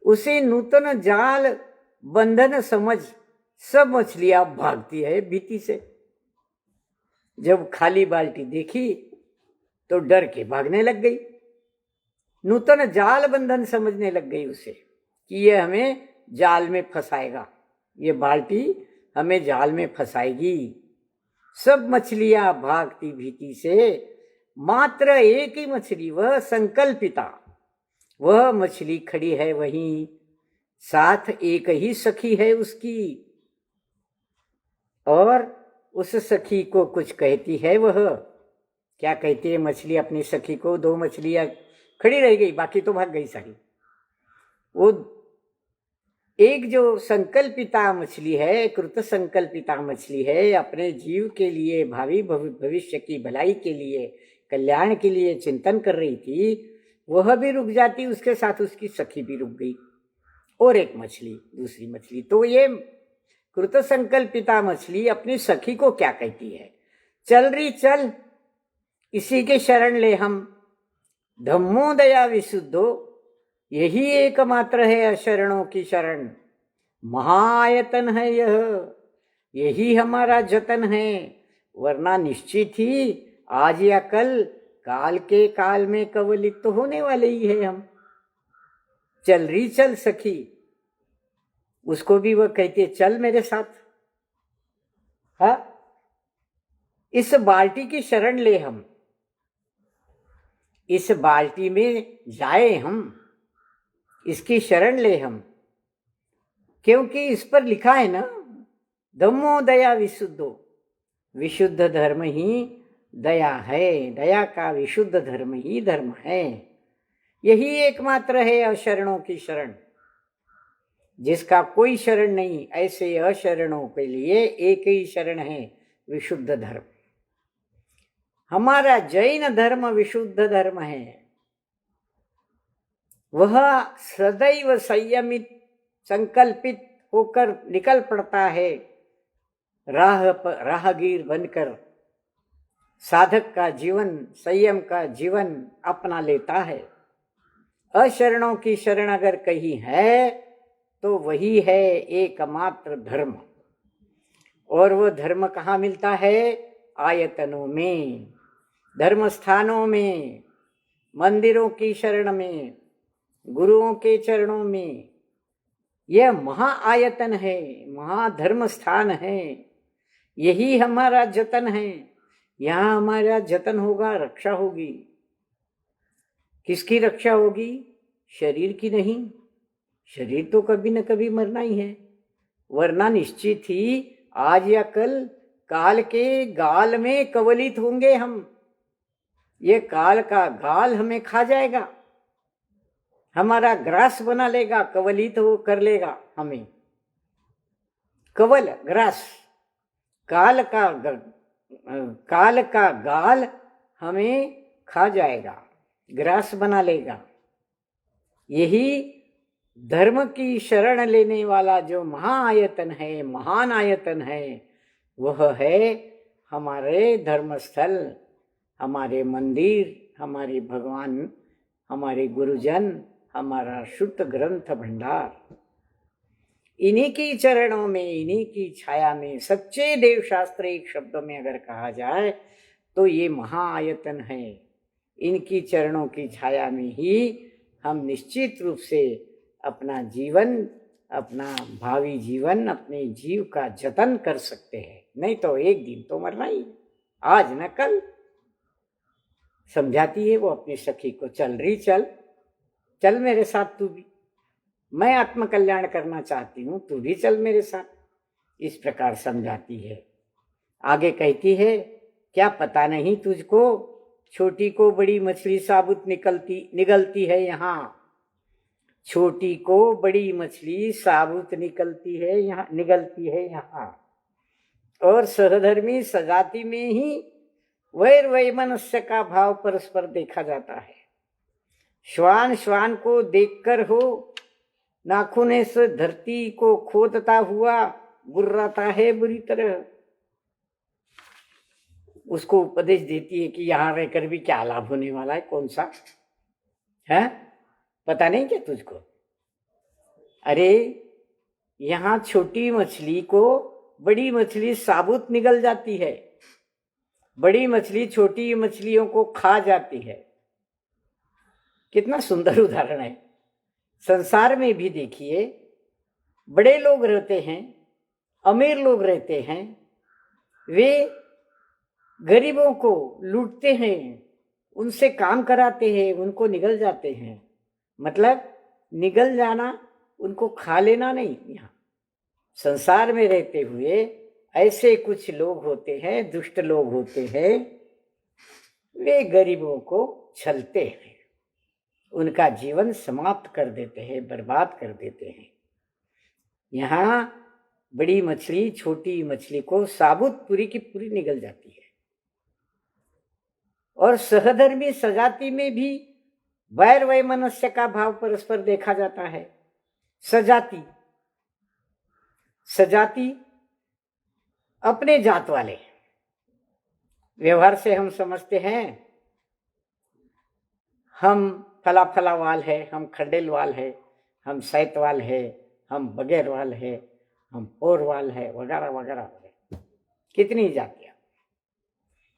उसे नूतन जाल बंधन समझ सब मछलियां भागती है भीति से। जब खाली बाल्टी देखी तो डर के भागने लग गई। नूतन जाल बंधन समझने लग गई उसे कि ये हमें जाल में फंसाएगा, ये बाल्टी हमें जाल में फंसाएगी। सब मछलियां भागती भीति से, मात्र एक ही मछली, वह संकल्पिता, वह मछली खड़ी है वहीं, साथ एक ही सखी है उसकी, और उस सखी को कुछ कहती है। वह क्या कहती है मछली अपनी सखी को? दो मछलियां खड़ी रह गई, बाकी तो भाग गई सारी। वो एक जो संकल्पिता मछली है, कृत संकल्पिता मछली है, अपने जीव के लिए, भावी भविष्य की भलाई के लिए, कल्याण के लिए चिंतन कर रही थी, वह भी रुक जाती, उसके साथ उसकी सखी भी रुक गई, और एक मछली, दूसरी मछली। तो ये कृत संकल्पिता मछली अपनी सखी को क्या कहती है? चल रही चल, इसी के शरण ले हम, धम्मो दया विशुद्धो, यही एकमात्र है अशरणों की शरण। महायतन है यही हमारा जतन है, वरना निश्चित ही आज या कल, काल के काल में कवलित तो होने वाले ही है हम। चल रही चल सखी, उसको भी वह कहती है चल मेरे साथ, हा? इस बाल्टी की शरण ले हम, इस बाल्टी में जाए हम, इसकी शरण ले हम, क्योंकि इस पर लिखा है ना, धम्मो दया विशुद्धो, विशुद्ध धर्म ही दया है, दया का विशुद्ध धर्म ही धर्म है, यही एकमात्र है अशरणों की शरण। जिसका कोई शरण नहीं, ऐसे अशरणों के लिए एक ही शरण है, विशुद्ध धर्म। हमारा जैन धर्म विशुद्ध धर्म है, वह सदैव संयमित संकल्पित होकर निकल पड़ता है, राहगीर बनकर साधक का जीवन, संयम का जीवन अपना लेता है। अशरणों की शरण अगर कहीं है तो वही है एकमात्र धर्म। और वो धर्म कहाँ मिलता है? आयतनों में, धर्म स्थानों में, मंदिरों की शरण में, गुरुओं के चरणों में। यह महाआयतन है, महाधर्म स्थान है, यही हमारा जतन है। यहाँ हमारा जतन होगा, रक्षा होगी। किसकी रक्षा होगी? शरीर की नहीं, शरीर तो कभी न कभी मरना ही है, वरना निश्चित ही आज या कल काल के गाल में कवलित होंगे हम। ये काल का गाल हमें खा जाएगा, हमारा ग्रास बना लेगा, कवलित हो कर लेगा हमें। कवल ग्रास, काल का गाल हमें खा जाएगा, ग्रास बना लेगा। यही धर्म की शरण लेने वाला जो महाआयतन है, महान आयतन है, वह है हमारे धर्मस्थल, हमारे मंदिर, हमारे भगवान, हमारे गुरुजन, हमारा शुद्ध ग्रंथ भंडार। इन्हीं की चरणों में, इन्हीं की छाया में, सच्चे देव शास्त्र एक शब्द में अगर कहा जाए तो ये महाआयतन है। इनकी चरणों की छाया में ही हम निश्चित रूप से अपना जीवन, अपना भावी जीवन, अपने जीव का जतन कर सकते हैं। नहीं तो एक दिन तो मरना ही, आज न कल। समझाती है वो अपनी सखी को, चल रही चल, चल मेरे साथ तू भी, मैं आत्मकल्याण करना चाहती हूँ, तू भी चल मेरे साथ। इस प्रकार समझाती है। आगे कहती है, क्या पता नहीं तुझको, छोटी को बड़ी मछली साबुत निकलती है यहाँ, छोटी को बड़ी मछली साबुत निकलती है यहाँ। और सहधर्मी सजाति में ही वैर वैमनस्य का भाव परस्पर देखा जाता है। श्वान श्वान को देखकर हो नाखूने से धरती को खोदता हुआ गुर्राता है बुरी तरह। उसको उपदेश देती है कि यहाँ रहकर भी क्या लाभ होने वाला है, कौन सा है, पता नहीं क्या तुझको? अरे यहाँ छोटी मछली को बड़ी मछली साबुत निगल जाती है, बड़ी मछली छोटी मछलियों को खा जाती है। कितना सुंदर उदाहरण है। संसार में भी देखिए, बड़े लोग रहते हैं, अमीर लोग रहते हैं, वे गरीबों को लूटते हैं, उनसे काम कराते हैं, उनको निगल जाते हैं। मतलब निगल जाना, उनको खा लेना नहीं। यहाँ संसार में रहते हुए ऐसे कुछ लोग होते हैं, दुष्ट लोग होते हैं, वे गरीबों को छलते हैं, उनका जीवन समाप्त कर देते हैं, बर्बाद कर देते हैं। यहाँ बड़ी मछली छोटी मछली को साबुत पूरी की पूरी निगल जाती है। और सहधर्मी सजाति में भी वैर वैमनस्य का भाव परस्पर देखा जाता है। सजाति अपने जात वाले, व्यवहार से हम समझते हैं हम फला फला वाल है, हम खंडेल वाल है, हम सैतवाल है, हम बगैर वाल है, हम पोर वाल है, वगैरह वगैरह। कितनी जातियां।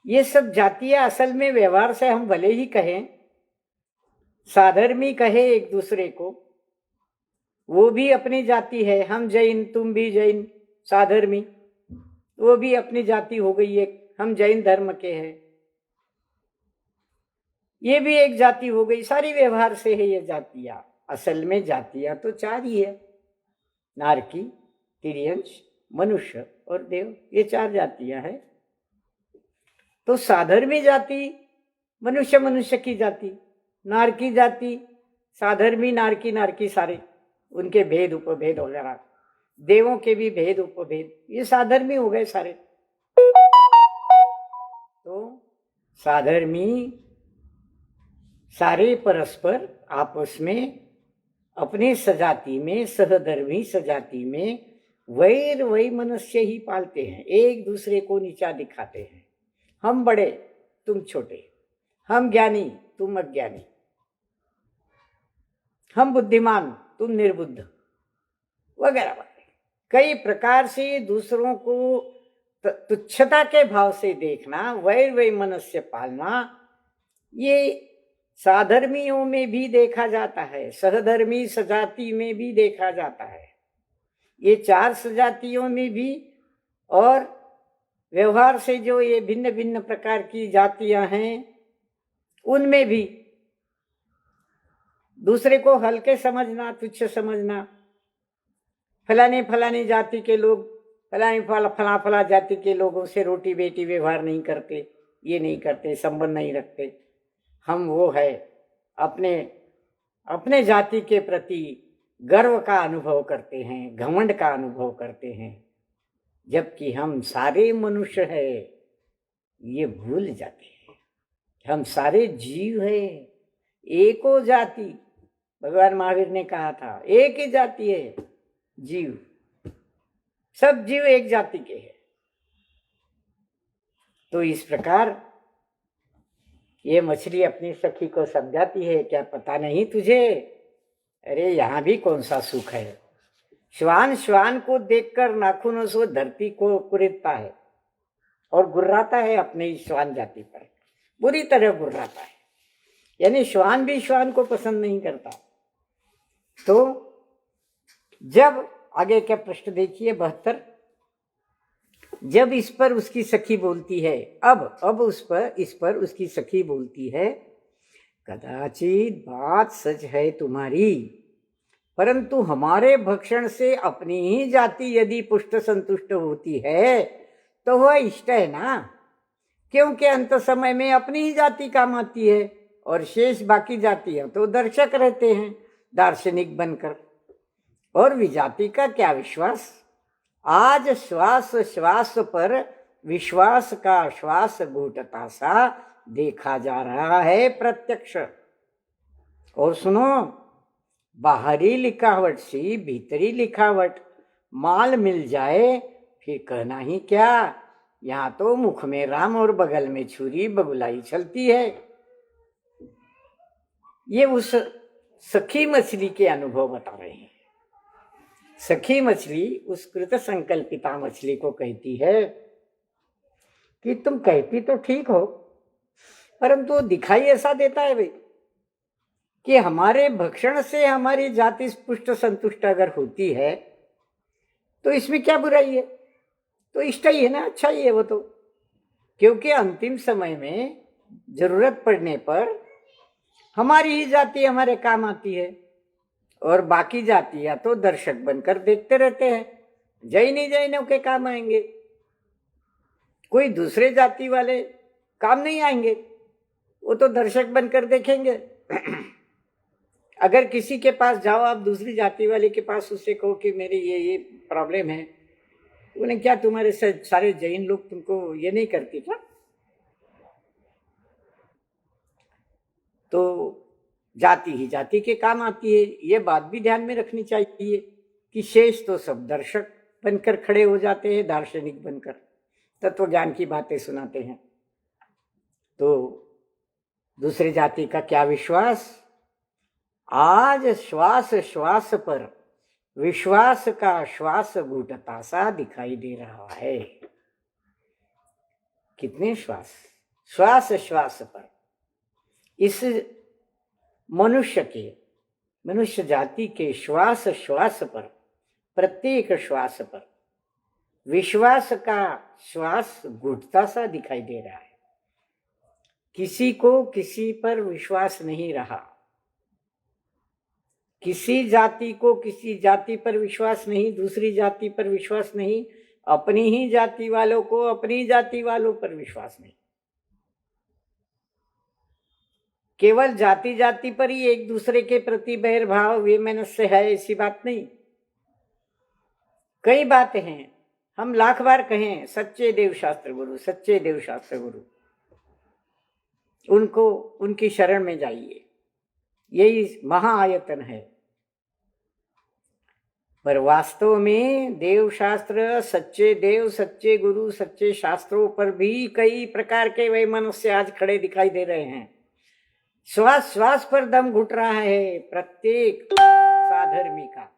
ये सब जातियां असल में व्यवहार से हम भले ही कहें, साधर्मी कहे एक दूसरे को, वो भी अपनी जाति है। हम जैन, तुम भी जैन, साधर्मी, वो भी अपनी जाति हो गई एक, हम जैन धर्म के हैं, ये भी एक जाति हो गई। सारी व्यवहार से है ये जातियां। असल में जातियां तो चार ही है, नारकी, तिर्यंश, मनुष्य और देव, ये चार जातियां हैं। तो साधर्मी जाति मनुष्य, मनुष्य की जाति, नारकी जाति, साधर्मी, नारकी, नारकी सारे, उनके भेद उपभेद वगैरह, देवों के भी भेद उपभेद, ये साधर्मी हो गए सारे। तो साधर्मी सारे परस्पर आपस में अपने सजाति में, सहधर्मी सजाति में वैर वैमनस्य ही पालते हैं, एक दूसरे को नीचा दिखाते हैं। हम बड़े, तुम छोटे, हम ज्ञानी, तुम अज्ञानी, हम बुद्धिमान, तुम निर्बुद्ध, वगैरह वगैरह। कई प्रकार से दूसरों को तुच्छता के भाव से देखना, वैर वैमनस्य पालना, ये साधर्मियों में भी देखा जाता है, सहधर्मी सजाति में भी देखा जाता है। ये चार सजातियों में भी, और व्यवहार से जो ये भिन्न भिन्न प्रकार की जातियां हैं, उनमें भी दूसरे को हल्के समझना, तुच्छ समझना। फलाने फलाने जाति के लोग, फलाने फला फला जाति के लोगों से रोटी बेटी व्यवहार नहीं करते, ये नहीं करते, संबंध नहीं रखते। हम वो है, अपने जाति के प्रति गर्व का अनुभव करते हैं, घमंड का अनुभव करते हैं, जबकि हम सारे मनुष्य हैं, ये भूल जाते हैं। हम सारे जीव हैं, एको जाति। भगवान महावीर ने कहा था, एक ही जाति है जीव, सब जीव एक जाति के हैं। तो इस प्रकार ये मछली अपनी सखी को समझाती है, क्या पता नहीं तुझे, अरे यहाँ भी कौन सा सुख है। श्वान श्वान को देखकर नाखूनों से धरती को कुरेदता है और गुर्राता है अपने ही श्वान जाति पर, बुरी तरह गुर्राता है। यानी श्वान भी श्वान को पसंद नहीं करता। तो जब आगे का प्रश्न देखिए 72, जब इस पर उसकी सखी बोलती है, अब इस पर उसकी सखी बोलती है, कदाचित बात सच है तुम्हारी, परंतु हमारे भक्षण से अपनी ही जाति यदि पुष्ट संतुष्ट होती है तो वह इष्ट है ना, क्योंकि अंत समय में अपनी ही जाति काम आती है और शेष बाकी जातियां तो दर्शक रहते हैं दार्शनिक बनकर। और विजाति का क्या विश्वास, आज श्वास श्वास पर विश्वास का श्वास घूटता सा देखा जा रहा है प्रत्यक्ष। और सुनो, बाहरी लिखावट सी भीतरी लिखावट, माल मिल जाए फिर कहना ही क्या। यहाँ तो मुख में राम और बगल में छुरी बगुलाई चलती है। ये उस सखी मछली के अनुभव बता रहे हैं। सखी मछली उस कृत संकल्पिता मछली को कहती है, कि तुम कहती तो ठीक हो, परंतु दिखाई ऐसा देता है भाई कि हमारे भक्षण से हमारी जाति पुष्ट संतुष्ट अगर होती है तो इसमें क्या बुराई है? तो इष्ट ही है ना, अच्छा ही है वो तो। क्योंकि अंतिम समय में जरूरत पड़ने पर हमारी ही जाति हमारे काम आती है, और बाकी जातियां तो दर्शक बनकर देखते रहते हैं, जैनी जैनों के काम आएंगे, कोई दूसरे जाति वाले काम नहीं आएंगे, वो तो दर्शक बनकर देखेंगे। अगर किसी के पास जाओ आप, दूसरी जाति वाले के पास, उससे कहो कि मेरी ये प्रॉब्लम है, उन्हें क्या तुम्हारे सारे जैन लोग तुमको ये नहीं करती क्या? तो जाति ही जाति के काम आती है, ये बात भी ध्यान में रखनी चाहिए कि शेष तो सब दर्शक बनकर खड़े हो जाते हैं, दार्शनिक बनकर तत्व ज्ञान की बातें सुनाते हैं। तो दूसरे जाति का क्या विश्वास? आज श्वास श्वास पर विश्वास का श्वास घुटता सा दिखाई दे रहा है। कितने श्वास, श्वास श्वास पर इस मनुष्य जाति के श्वास श्वास पर, प्रत्येक श्वास पर विश्वास का श्वास घुटता सा दिखाई दे रहा है। किसी को किसी पर विश्वास नहीं रहा, किसी जाति को किसी जाति पर विश्वास नहीं, दूसरी जाति पर विश्वास नहीं, अपनी ही जाति वालों को अपनी जाति वालों पर विश्वास नहीं। केवल जाति जाति पर ही एक दूसरे के प्रति बैरभाव वैमनस्य है, ऐसी बात नहीं। कई बातें हैं, हम लाख बार कहें सच्चे देव शास्त्र गुरु, सच्चे देव शास्त्र गुरु, उनको उनकी शरण में जाइए, यही महाआयतन है। पर वास्तव में देव शास्त्र, सच्चे देव, सच्चे गुरु, सच्चे शास्त्रों पर भी कई प्रकार के वैमनस्य आज खड़े दिखाई दे रहे हैं। श्वास श्वास पर दम घुट रहा है प्रत्येक साधर्मी का।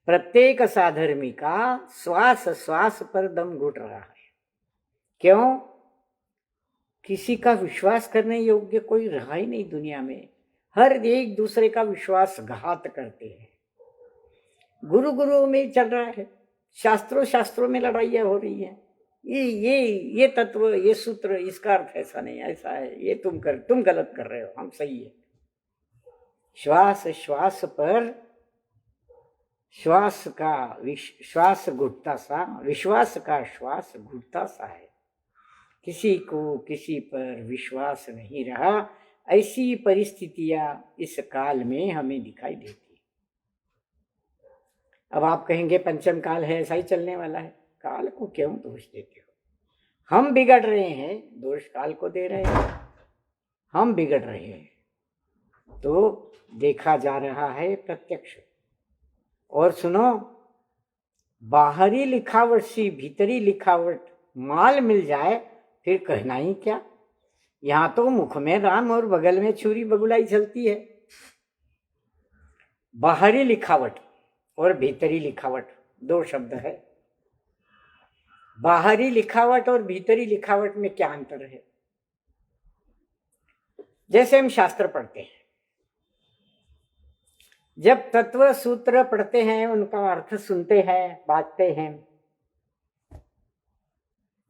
प्रत्येक साधर्मी का श्वास श्वास पर दम घुट रहा है। क्यों? किसी का विश्वास करने योग्य कोई रहा ही नहीं दुनिया में। हर एक दूसरे का विश्वास घात करते हैं। गुरु गुरुओं में चल रहा है, शास्त्रों शास्त्रों में लड़ाइयाँ हो रही है। ये तत्व, ये सूत्र, इसका अर्थ ऐसा नहीं, ऐसा है, ये तुम गलत कर रहे हो, हम सही है। श्वास श्वास पर श्वास घुटता सा, विश्वास का श्वास घुटता सा है। किसी को किसी पर विश्वास नहीं रहा, ऐसी परिस्थितियां इस काल में हमें दिखाई देती। अब आप कहेंगे पंचम काल है, ऐसा ही चलने वाला है। काल को क्यों दोष देते हो? हम बिगड़ रहे हैं, दोष काल को दे रहे हैं। हम बिगड़ रहे हैं तो देखा जा रहा है प्रत्यक्ष। और सुनो, बाहरी लिखावट सी भीतरी लिखावट माल मिल जाए फिर कहना ही क्या। यहां तो मुख में राम और बगल में छुरी बगुलाई चलती है। बाहरी लिखावट और भीतरी लिखावट दो शब्द है। बाहरी लिखावट और भीतरी लिखावट में क्या अंतर है? जैसे हम शास्त्र पढ़ते हैं, जब तत्व सूत्र पढ़ते हैं, उनका अर्थ सुनते हैं, बांटते हैं,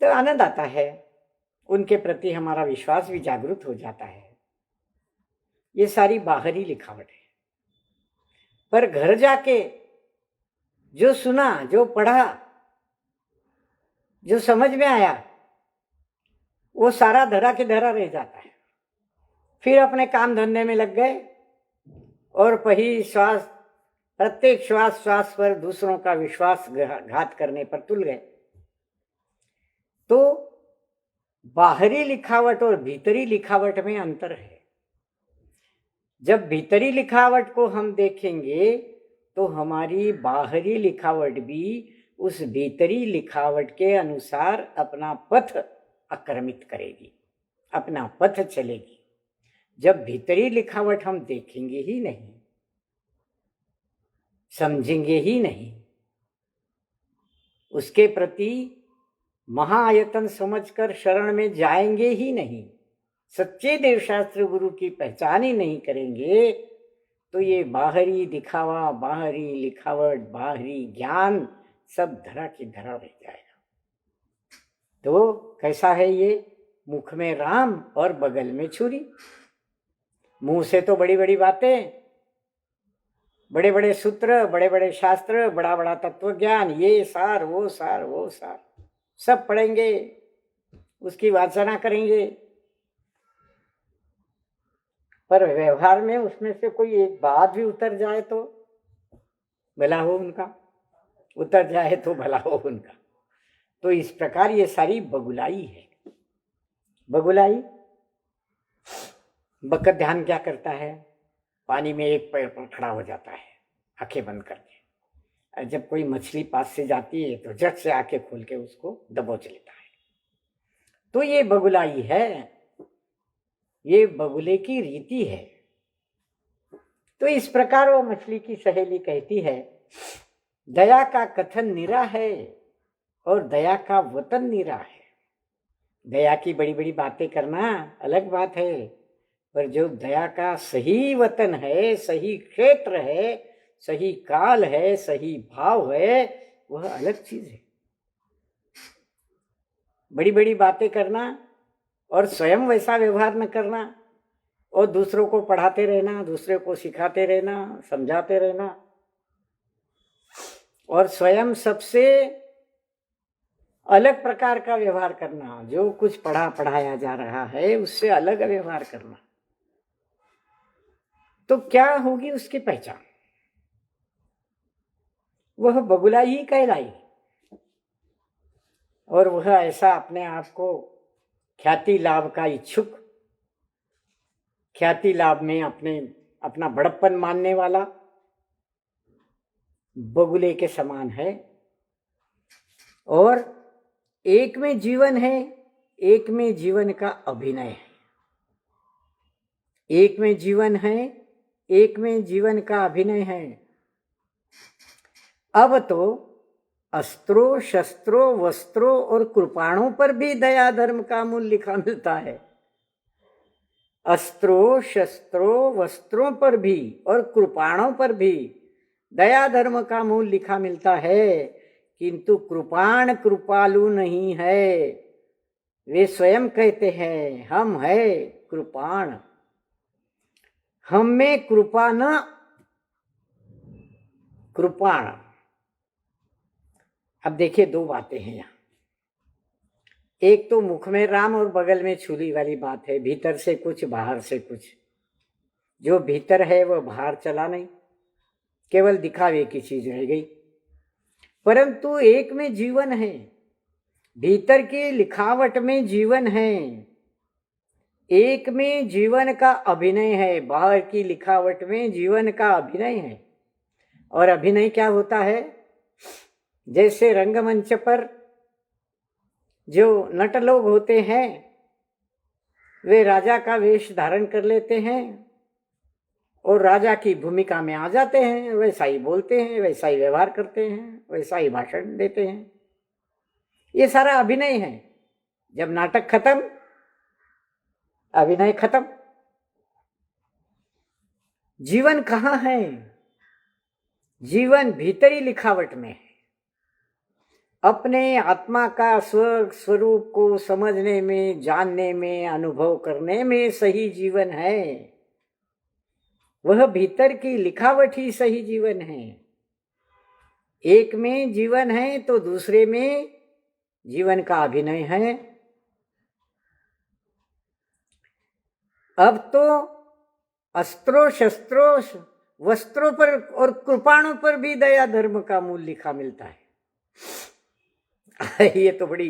तो आनंद आता है, उनके प्रति हमारा विश्वास भी जागृत हो जाता है। ये सारी बाहरी लिखावट है। पर घर जाके जो सुना, जो पढ़ा, जो समझ में आया, वो सारा धरा के धरा रह जाता है। फिर अपने काम धंधे में लग गए और प्रत्येक श्वास श्वास पर दूसरों का विश्वास घात करने पर तुल गए। तो बाहरी लिखावट और भीतरी लिखावट में अंतर है। जब भीतरी लिखावट को हम देखेंगे तो हमारी बाहरी लिखावट भी उस भीतरी लिखावट के अनुसार अपना पथ आक्रमित करेगी, अपना पथ चलेगी। जब भीतरी लिखावट हम देखेंगे ही नहीं, समझेंगे ही नहीं, उसके प्रति महायतन समझकर शरण में जाएंगे ही नहीं, सच्चे देवशास्त्र गुरु की पहचान ही नहीं करेंगे, तो ये बाहरी दिखावा, बाहरी लिखावट, बाहरी ज्ञान सब धरा की धरा रह जाएगा। तो कैसा है ये? मुख में राम और बगल में छुरी। मुंह से तो बड़ी बड़ी बातें, बड़े बड़े सूत्र, बड़े बड़े शास्त्र, बड़ा बड़ा तत्व ज्ञान, ये सार वो सार वो सार सब पढ़ेंगे, उसकी वासना करेंगे, पर व्यवहार में उसमें से कोई एक बात भी उतर जाए तो भला हो उनका, उतर जाए तो भला हो उनका। तो इस प्रकार ये सारी बगुलाई है। बगुलाई, बकत ध्यान क्या करता है? पानी में एक पैर पर खड़ा हो जाता है आंखें बंद करके, जब कोई मछली पास से जाती है तो झट से आंखें खोल के उसको दबोच लेता है। तो ये बगुलाई है, ये बगुले की रीति है। तो इस प्रकार वो मछली की सहेली कहती है, दया का कथन निरा है और दया का वतन निरा है। दया की बड़ी बड़ी बातें करना अलग बात है, पर जो दया का सही वतन है, सही क्षेत्र है, सही काल है, सही भाव है, वह अलग चीज है। बड़ी बड़ी बातें करना और स्वयं वैसा व्यवहार न करना और दूसरों को पढ़ाते रहना, दूसरे को सिखाते रहना, समझाते रहना और स्वयं सबसे अलग प्रकार का व्यवहार करना, जो कुछ पढ़ाया जा रहा है उससे अलग व्यवहार करना, तो क्या होगी उसकी पहचान? वह बगुलाई ही कहलाई। और वह ऐसा अपने आप को ख्याति लाभ का इच्छुक, ख्याति लाभ में अपना बड़प्पन मानने वाला बगुले के समान है। और एक में जीवन है, एक में जीवन का अभिनय है। एक में जीवन है, एक में जीवन का अभिनय है। अब तो अस्त्रों, शस्त्रों, वस्त्रों और कृपाणों पर भी दया धर्म का मूल लिखा मिलता है। अस्त्रों, शस्त्रों, वस्त्रों पर भी और कृपाणों पर भी दया धर्म का मूल लिखा मिलता है, किंतु कृपाण कृपालु नहीं है। वे स्वयं कहते हैं, हम है कृपाण, हम में कृपा न कृपाण। अब देखिए दो बातें हैं यहाँ। एक तो मुख में राम और बगल में छुरी वाली बात है, भीतर से कुछ बाहर से कुछ। जो भीतर है वह बाहर चला नहीं, केवल दिखावे की चीज रह गई। परंतु एक में जीवन है, भीतर की लिखावट में जीवन है, एक में जीवन का अभिनय है, बाहर की लिखावट में जीवन का अभिनय है। और अभिनय क्या होता है? जैसे रंगमंच पर जो नट लोग होते हैं वे राजा का वेश धारण कर लेते हैं और राजा की भूमिका में आ जाते हैं, वैसा ही बोलते हैं, वैसा ही व्यवहार करते हैं, वैसा ही भाषण देते हैं। ये सारा अभिनय है। जब नाटक खत्म, अभिनय खत्म। जीवन कहाँ है? जीवन भीतरी लिखावट में है। अपने आत्मा का स्वरूप को समझने में, जानने में, अनुभव करने में सही जीवन है। वह भीतर की लिखावट ही सही जीवन है। एक में जीवन है तो दूसरे में जीवन का अभिनय है। अब तो अस्त्रों, शस्त्रों, वस्त्रों पर और कृपाणों पर भी दया धर्म का मूल लिखा मिलता है। ये तो बड़ी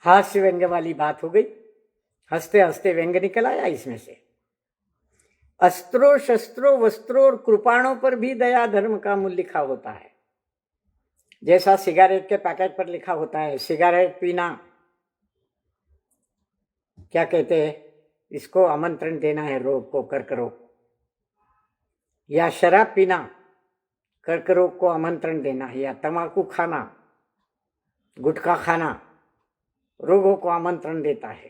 हास्य व्यंग्य वाली बात हो गई। हंसते हंसते व्यंग्य निकल आया इसमें से। अस्त्रों, शस्त्रों, वस्त्रों और कृपाणों पर भी दया धर्म का मूल लिखा होता है। जैसा सिगारेट के पैकेट पर लिखा होता है, सिगारेट पीना क्या कहते हैं, इसको आमंत्रण देना है रोग को, कर्क रोग। या शराब पीना कर्क रोग को आमंत्रण देना या तंबाकू खाना, गुटखा खाना रोगों को आमंत्रण देता है।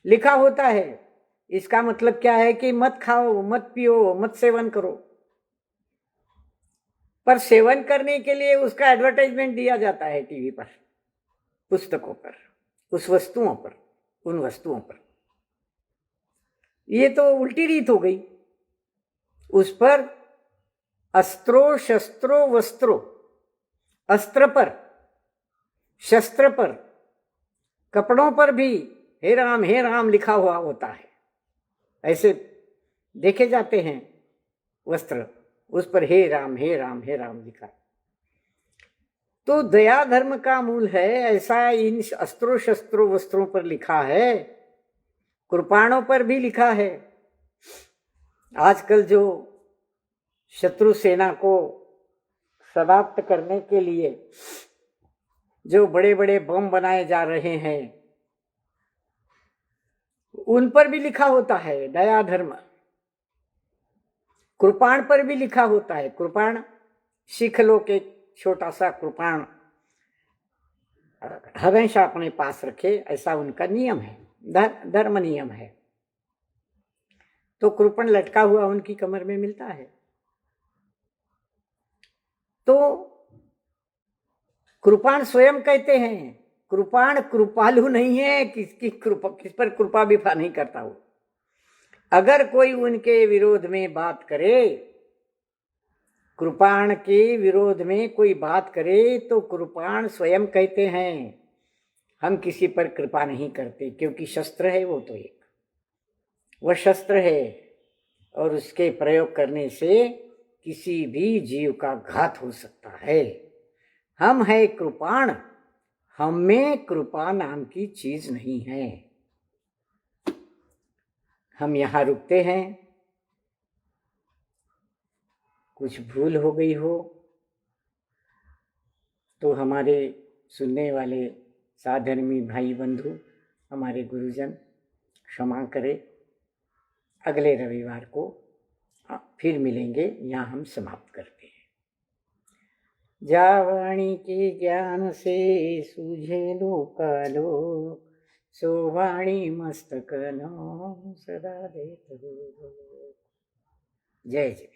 लिखा होता है। इसका मतलब क्या है कि मत खाओ, मत पियो, मत सेवन करो। पर सेवन करने के लिए उसका एडवर्टाइजमेंट दिया जाता है टीवी पर, पुस्तकों पर, उस वस्तुओं पर, उन वस्तुओं पर। ये तो उल्टी रीत हो गई। उस पर अस्त्रो शस्त्रो वस्त्रो, अस्त्र पर, शस्त्र पर, कपड़ों पर भी हे राम लिखा हुआ होता है। ऐसे देखे जाते हैं वस्त्र, उस पर हे राम लिखा। तो दया धर्म का मूल है, ऐसा इन अस्त्रों शस्त्रों वस्त्रों पर लिखा है, कृपाणों पर भी लिखा है। आजकल जो शत्रु सेना को समाप्त करने के लिए जो बड़े बड़े बम बनाए जा रहे हैं, उन पर भी लिखा होता है दया धर्म। कृपाण पर भी लिखा होता है। कृपाण सीख लो के छोटा सा कृपाण हमेशा अपने पास रखे, ऐसा उनका नियम है, धर्म नियम है। तो कृपण लटका हुआ उनकी कमर में मिलता है। तो कृपाण स्वयं कहते हैं, कृपाण कृपालु नहीं है, किस पर कृपा भी नहीं करता हो। अगर कोई उनके विरोध में बात करे, कृपाण के विरोध में कोई बात करे, तो कृपाण स्वयं कहते हैं हम किसी पर कृपा नहीं करते, क्योंकि शस्त्र है वो, तो एक वह शस्त्र है और उसके प्रयोग करने से किसी भी जीव का घात हो सकता है। हम है कृपाण, हम में कृपा नाम की चीज नहीं है। हम यहां रुकते हैं। कुछ भूल हो गई हो तो हमारे सुनने वाले साधर्मी भाई बंधु, हमारे गुरुजन क्षमा करें। अगले रविवार को फिर मिलेंगे। यहाँ हम समाप्त करते हैं। जावाणी के ज्ञान से सूझे लोकालोक, सो वाणी मस्तक नो सदा देत हो। जय जय।